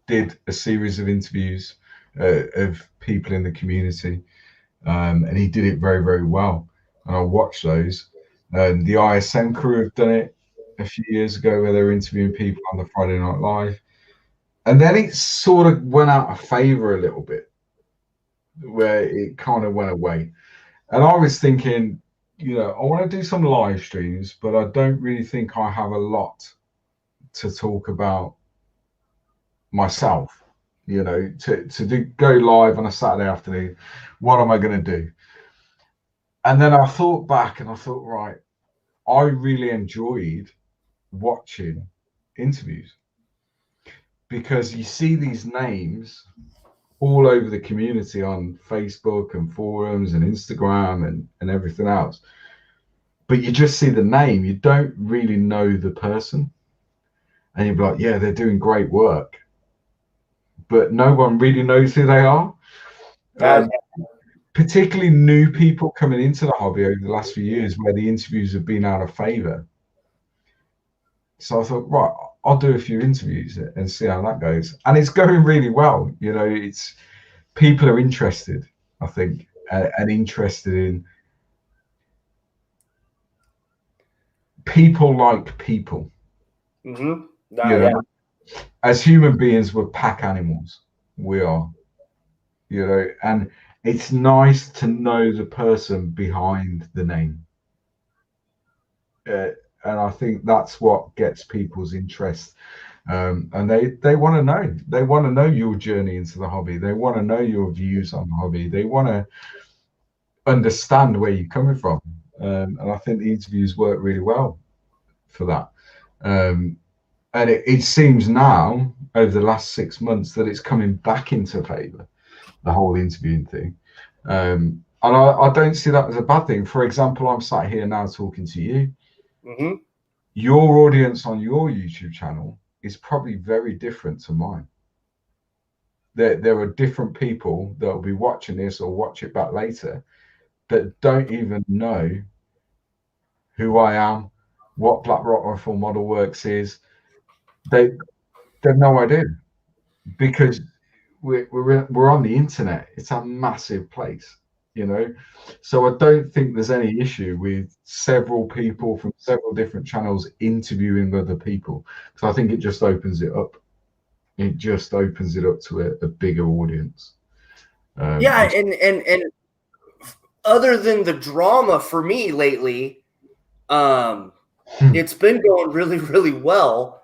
Speaker 2: did a series of interviews of people in the community, and he did it very, very well. And I watched those. The ISM crew have done it a few years ago, where they were interviewing people on the Friday Night Live. And then it sort of went out of favor a little bit, where it kind of went away. And I was thinking, I want to do some live streams, but I don't really think I have a lot to talk about myself, to go live on a Saturday afternoon. What am I going to do? And then I thought back and I thought, right, I really enjoyed watching interviews, because you see these names all over the community on Facebook and forums and Instagram and everything else. But you just see the name, you don't really know the person. And you're like, yeah, they're doing great work, but no one really knows who they are. Particularly new people coming into the hobby over the last few years, where the interviews have been out of favor. So I thought, right, I'll do a few interviews and see how that goes. And it's going really well. It's people are interested, I think, and interested in people like people.
Speaker 1: Yeah.
Speaker 2: As human beings, we're pack animals. We are, and it's nice to know the person behind the name. And I think that's what gets people's interest. And they want to know. They want to know your journey into the hobby. They want to know your views on the hobby. They want to understand where you're coming from. And I think the interviews work really well for that. And it seems now, over the last 6 months, that it's coming back into favor, the whole interviewing thing. And I don't see that as a bad thing. For example, I'm sat here now talking to you. Your audience on your YouTube channel is probably very different to mine. There are different people that will be watching this or watch it back later that don't even know who I am, what Black Rock Rifle Model Works is. They have no idea, because we're on the internet. It's a massive place, so I don't think there's any issue with several people from several different channels interviewing other people, because I think it just opens it up. It just opens it up to a bigger audience.
Speaker 1: And other than the drama for me lately, it's been going really, really well.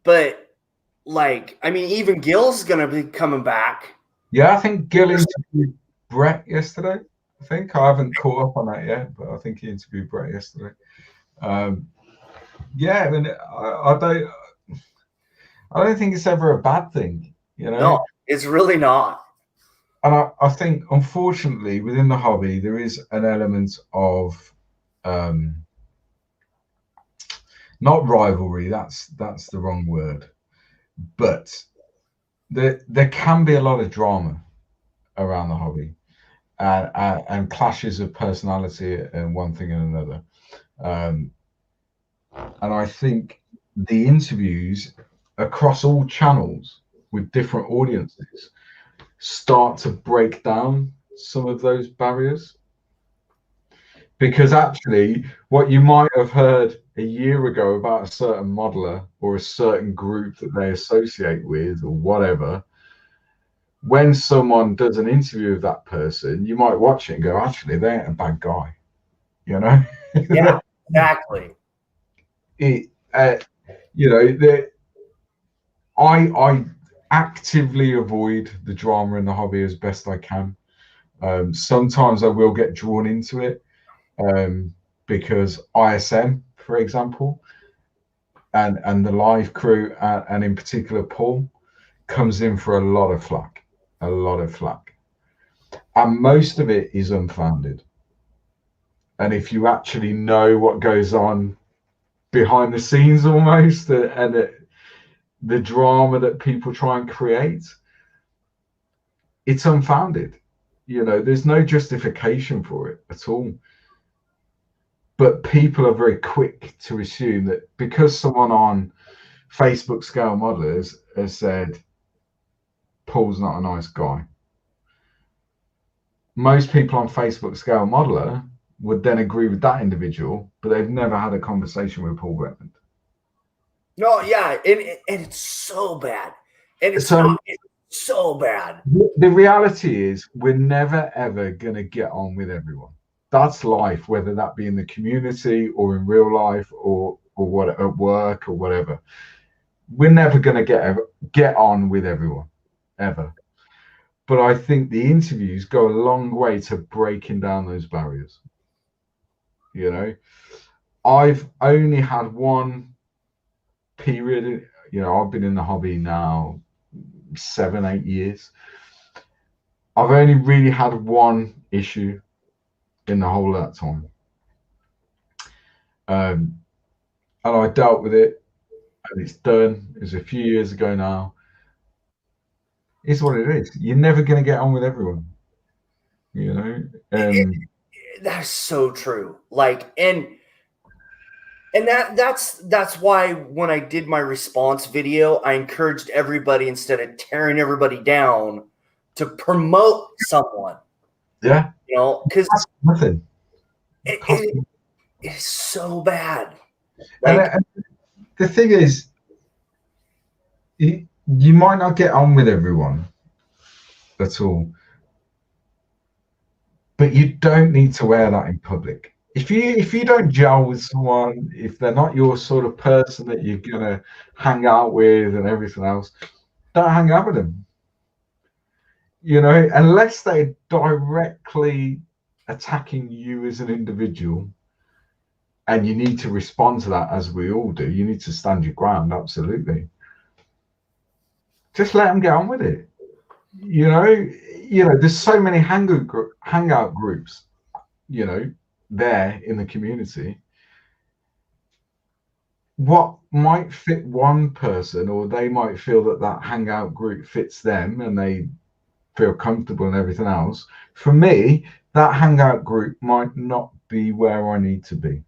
Speaker 1: But even Gil's gonna be coming back.
Speaker 2: Yeah, I think Gil interviewed Brett yesterday. I haven't caught up on that yet, but I think he interviewed Brett yesterday. Yeah, I mean, I don't think it's ever a bad thing,
Speaker 1: No, it's really not.
Speaker 2: And I think, unfortunately, within the hobby, there is an element of not rivalry. That's the wrong word, but there can be a lot of drama around the hobby, and clashes of personality and one thing and another. And I think the interviews across all channels with different audiences start to break down some of those barriers, because actually what you might have heard a year ago about a certain modeler or a certain group that they associate with or whatever when someone does an interview of that person, you might watch it and go, actually, they ain't a bad guy, you know?
Speaker 1: Yeah, exactly.
Speaker 2: You know, I actively avoid the drama in the hobby as best I can. Sometimes I will get drawn into it because ISM, for example, and the live crew, and in particular Paul, comes in for a lot of flack, and most of it is unfounded. And if you actually know what goes on behind the scenes, almost, the drama that people try and create, it's unfounded. You know, there's no justification for it at all. But people are very quick to assume that because someone on Facebook Scale Modelers has said Paul's not a nice guy, most people on Facebook Scale Modeler would then agree with that individual, but they've never had a conversation with Paul Redmond.
Speaker 1: No, yeah, and it's so bad. And it's so bad.
Speaker 2: The reality is we're never, ever going to get on with everyone. That's life, whether that be in the community or in real life or what at work or whatever. We're never going to get on with everyone, ever. But I think the interviews go a long way to breaking down those barriers. You know, I've only had one period, you know, I've been in the hobby now 7-8 years. I've only really had one issue in the whole of that time. And I dealt with it, and it's done. It was a few years ago now. It's what it is. You're never going to get on with everyone, you know.
Speaker 1: That's so true. Like, and that's why when I did my response video, I encouraged everybody, instead of tearing everybody down, to promote someone.
Speaker 2: Yeah,
Speaker 1: you know, because
Speaker 2: nothing.
Speaker 1: It's so bad.
Speaker 2: Like, and the thing is, you might not get on with everyone at all, but you don't need to wear that in public. If you don't gel with someone, if they're not your sort of person that you're gonna hang out with and everything else, don't hang out with them. You know, unless they're directly attacking you as an individual, and you need to respond to that, as we all do. You need to stand your ground, absolutely. Just let them get on with it. You know, there's so many hangout groups, you know, there in the community. What might fit one person, or they might feel that that hangout group fits them and they feel comfortable and everything else. For me, that hangout group might not be where I need to be.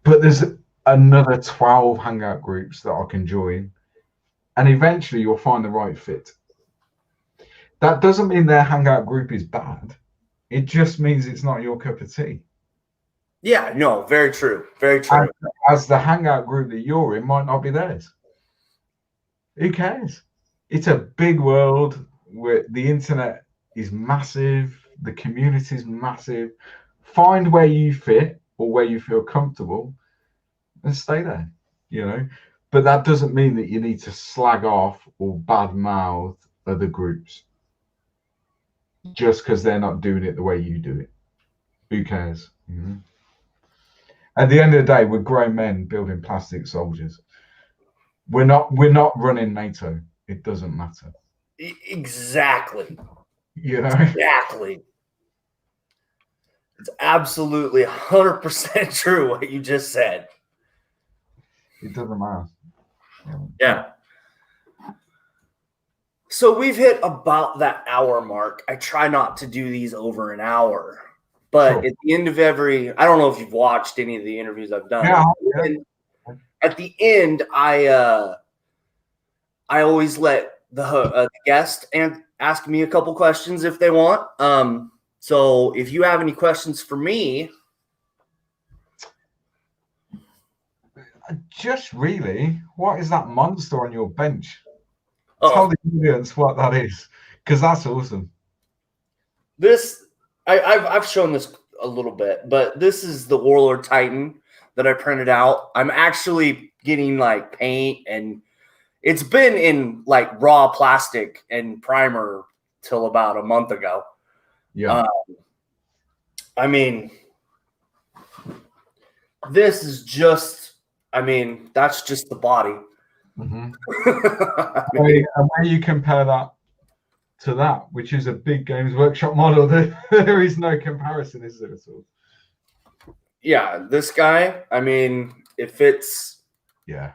Speaker 2: But there's another 12 hangout groups that I can join, and eventually you'll find the right fit. That doesn't mean their hangout group is bad. It just means it's not your cup of tea.
Speaker 1: Yeah, no, very true. Very true.
Speaker 2: As the hangout group that you're in might not be theirs. Who cares? It's a big world where the internet is massive, the community is massive. Find where you fit or where you feel comfortable and stay there, you know. But that doesn't mean that you need to slag off or badmouth other groups just because they're not doing it the way you do it. Who cares? Mm-hmm. At the end of the day, we're grown men building plastic soldiers. We're not running NATO. It doesn't matter.
Speaker 1: Exactly.
Speaker 2: You know?
Speaker 1: Exactly. It's absolutely 100% true what you just said.
Speaker 2: It doesn't matter.
Speaker 1: Yeah. So we've hit about that hour mark. I try not to do these over an hour, but sure. At the end of I don't know if you've watched any of the interviews I've done. Yeah. At the end, I always let the guest and ask me a couple questions if they want. So if you have any questions for me.
Speaker 2: Just really, what is that monster on your bench? Tell the audience what that is, because that's awesome.
Speaker 1: This I've shown this a little bit, but this is the Warlord Titan that I printed out. I'm actually getting like paint, and it's been in like raw plastic and primer till about a month ago.
Speaker 2: Yeah.
Speaker 1: I mean, this is just, that's just the body.
Speaker 2: Mm-hmm. And when you compare that to that, which is a big Games Workshop model, there is no comparison, is there at all?
Speaker 1: Yeah, this guy, it fits.
Speaker 2: Yeah.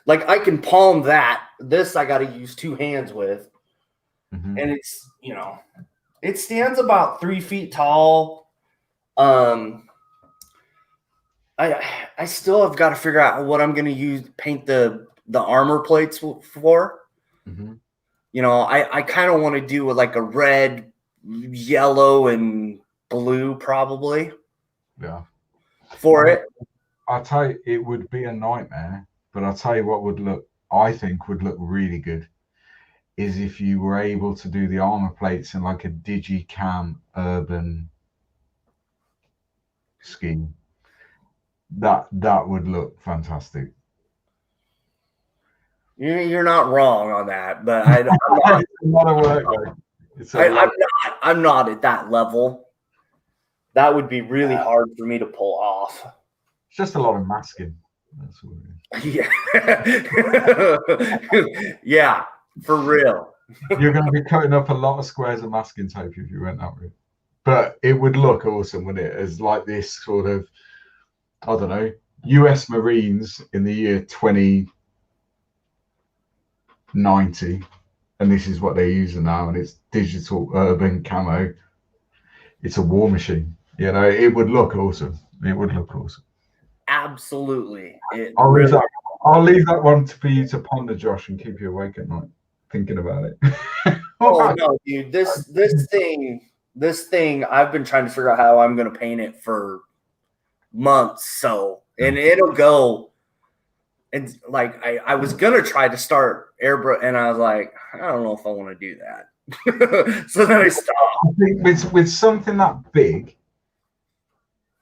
Speaker 1: Like I can palm that. This I got to use two hands with.
Speaker 2: Mm-hmm.
Speaker 1: And it's, it stands about 3 feet tall. I still have got to figure out what I'm going to paint the armor plates for.
Speaker 2: Mm-hmm.
Speaker 1: I kind of want to do like a red, yellow, and blue probably.
Speaker 2: Yeah.
Speaker 1: For it.
Speaker 2: I'll tell you, it would be a nightmare, but I'll tell you what I think would look really good is if you were able to do the armor plates in like a digicam urban scheme. That would look fantastic.
Speaker 1: You're not wrong on that, but I'm not at that level. That would be really hard for me to pull off.
Speaker 2: It's just a lot of masking. That's what it
Speaker 1: is. Yeah. Yeah, for real.
Speaker 2: You're going to be cutting up a lot of squares of masking tape if you went that route. But it would look awesome, wouldn't it? As like this sort of, I don't know, US Marines in the year 2090. And this is what they're using now. And it's digital urban camo. It's a war machine. It would look awesome. It would look awesome.
Speaker 1: Absolutely.
Speaker 2: I'll leave that one for you to ponder, Josh, and keep you awake at night thinking about it.
Speaker 1: Oh no, dude! This thing, I've been trying to figure out how I'm going to paint it for months. So, and it'll go. And like I was gonna try to start airbrush, and I was like, I don't know if I want to do that. So then I stopped.
Speaker 2: I think with something that big,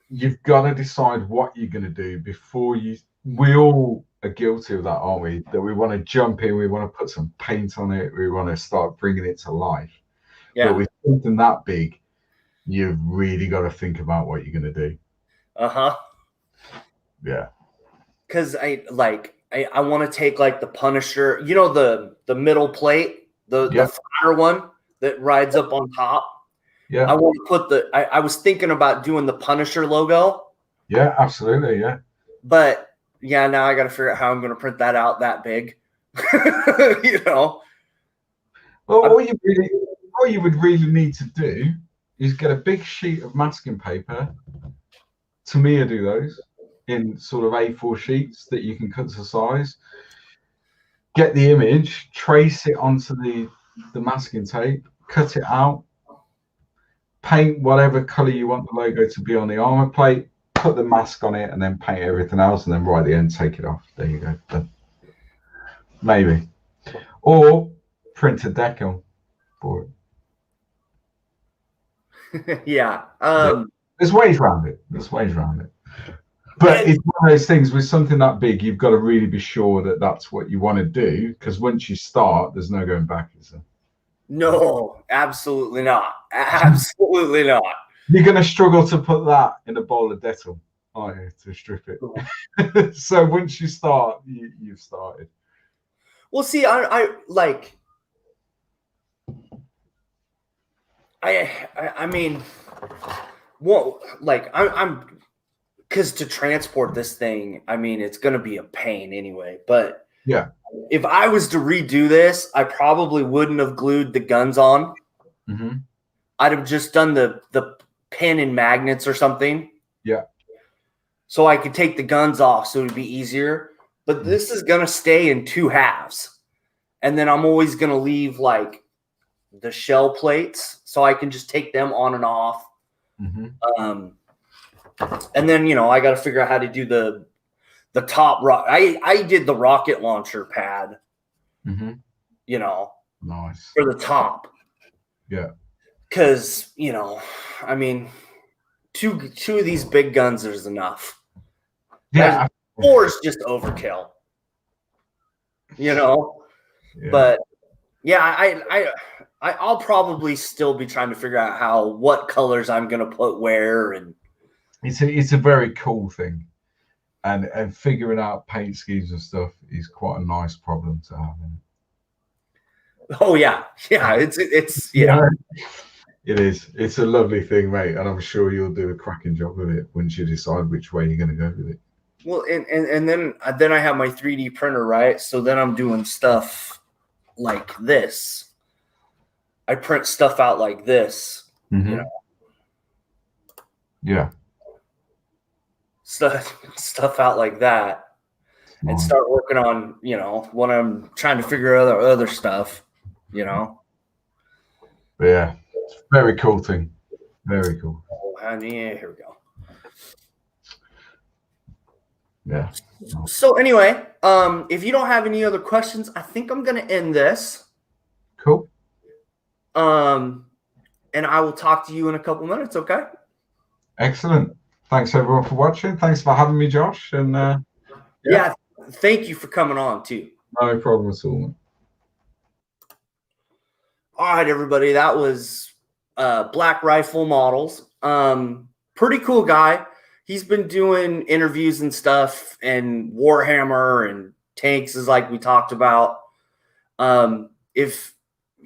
Speaker 2: you've got to decide what you're going to do before you. We all are guilty of that, aren't we? That we want to jump in, we want to put some paint on it, we want to start bringing it to life. Yeah. But with something that big, you've really got to think about what you're going to do. Yeah.
Speaker 1: Because I want to take like the Punisher, the middle plate, the flatter one that rides up on top.
Speaker 2: Yeah.
Speaker 1: I want to put I was thinking about doing the Punisher logo.
Speaker 2: Yeah, absolutely. Yeah.
Speaker 1: But yeah, now I got to figure out how I'm going to print that out that big. Well,
Speaker 2: all you would really need to do is get a big sheet of masking paper. Tamiya do those in sort of A4 sheets that you can cut to size. Get the image, trace it onto the masking tape, cut it out, paint whatever color you want the logo to be on the armor plate, put the mask on it, and then paint everything else, and then right at the end, take it off. There you go. Done. Maybe. Or print a decal for
Speaker 1: it. Yeah.
Speaker 2: There's ways around it. But it's one of those things with something that big, you've got to really be sure that that's what you want to do, because once you start, there's no going back, is there?
Speaker 1: No, absolutely not. Absolutely not.
Speaker 2: You're going to struggle to put that in a bowl of Dettol, aren't you, to strip it? So once you start, you've started.
Speaker 1: Well, see, I mean, well, like I'm because to transport this thing, it's going to be a pain anyway. But
Speaker 2: yeah,
Speaker 1: if I was to redo this, I probably wouldn't have glued the guns on.
Speaker 2: Mm-hmm.
Speaker 1: I'd have just done the pin and magnets or something.
Speaker 2: Yeah.
Speaker 1: So I could take the guns off, so it'd be easier. But this is going to stay in 2 halves. And then I'm always going to leave like the shell plates so I can just take them on and off.
Speaker 2: Mm-hmm.
Speaker 1: And then, I got to figure out how to do the top rock. I did the rocket launcher pad You know,
Speaker 2: nice
Speaker 1: for the top.
Speaker 2: Yeah,
Speaker 1: because I mean, two of these big guns is enough.
Speaker 2: Yeah,
Speaker 1: 4 is just overkill.
Speaker 2: Yeah.
Speaker 1: But yeah, I'll probably still be trying to figure out what colors I'm gonna put where, and
Speaker 2: it's a very cool thing, and figuring out paint schemes and stuff is quite a nice problem to have.
Speaker 1: Oh yeah, it's
Speaker 2: It is. It's a lovely thing, mate, and I'm sure you'll do a cracking job with it once you decide which way you're going to go with it.
Speaker 1: Well, and then I have my 3D printer, right? So then I'm doing stuff like this. I print stuff out like this,
Speaker 2: Yeah.
Speaker 1: Stuff out like that, and start working on when I'm trying to figure out other stuff.
Speaker 2: But yeah, it's a very cool thing. Very cool.
Speaker 1: Oh, honey, here we go.
Speaker 2: Yeah.
Speaker 1: So anyway, if you don't have any other questions, I think I'm going to end this.
Speaker 2: Cool.
Speaker 1: And I will talk to you in a couple minutes. Okay.
Speaker 2: Excellent. Thanks everyone for watching. Thanks for having me, Josh. And
Speaker 1: yeah, thank you for coming on too.
Speaker 2: No problem at all.
Speaker 1: All right, everybody. That was Black Rifle Models. Pretty cool guy. He's been doing interviews and stuff, and Warhammer and tanks is like we talked about. If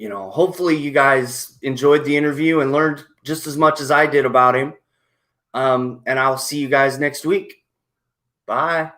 Speaker 1: hopefully you guys enjoyed the interview and learned just as much as I did about him. And I'll see you guys next week. Bye.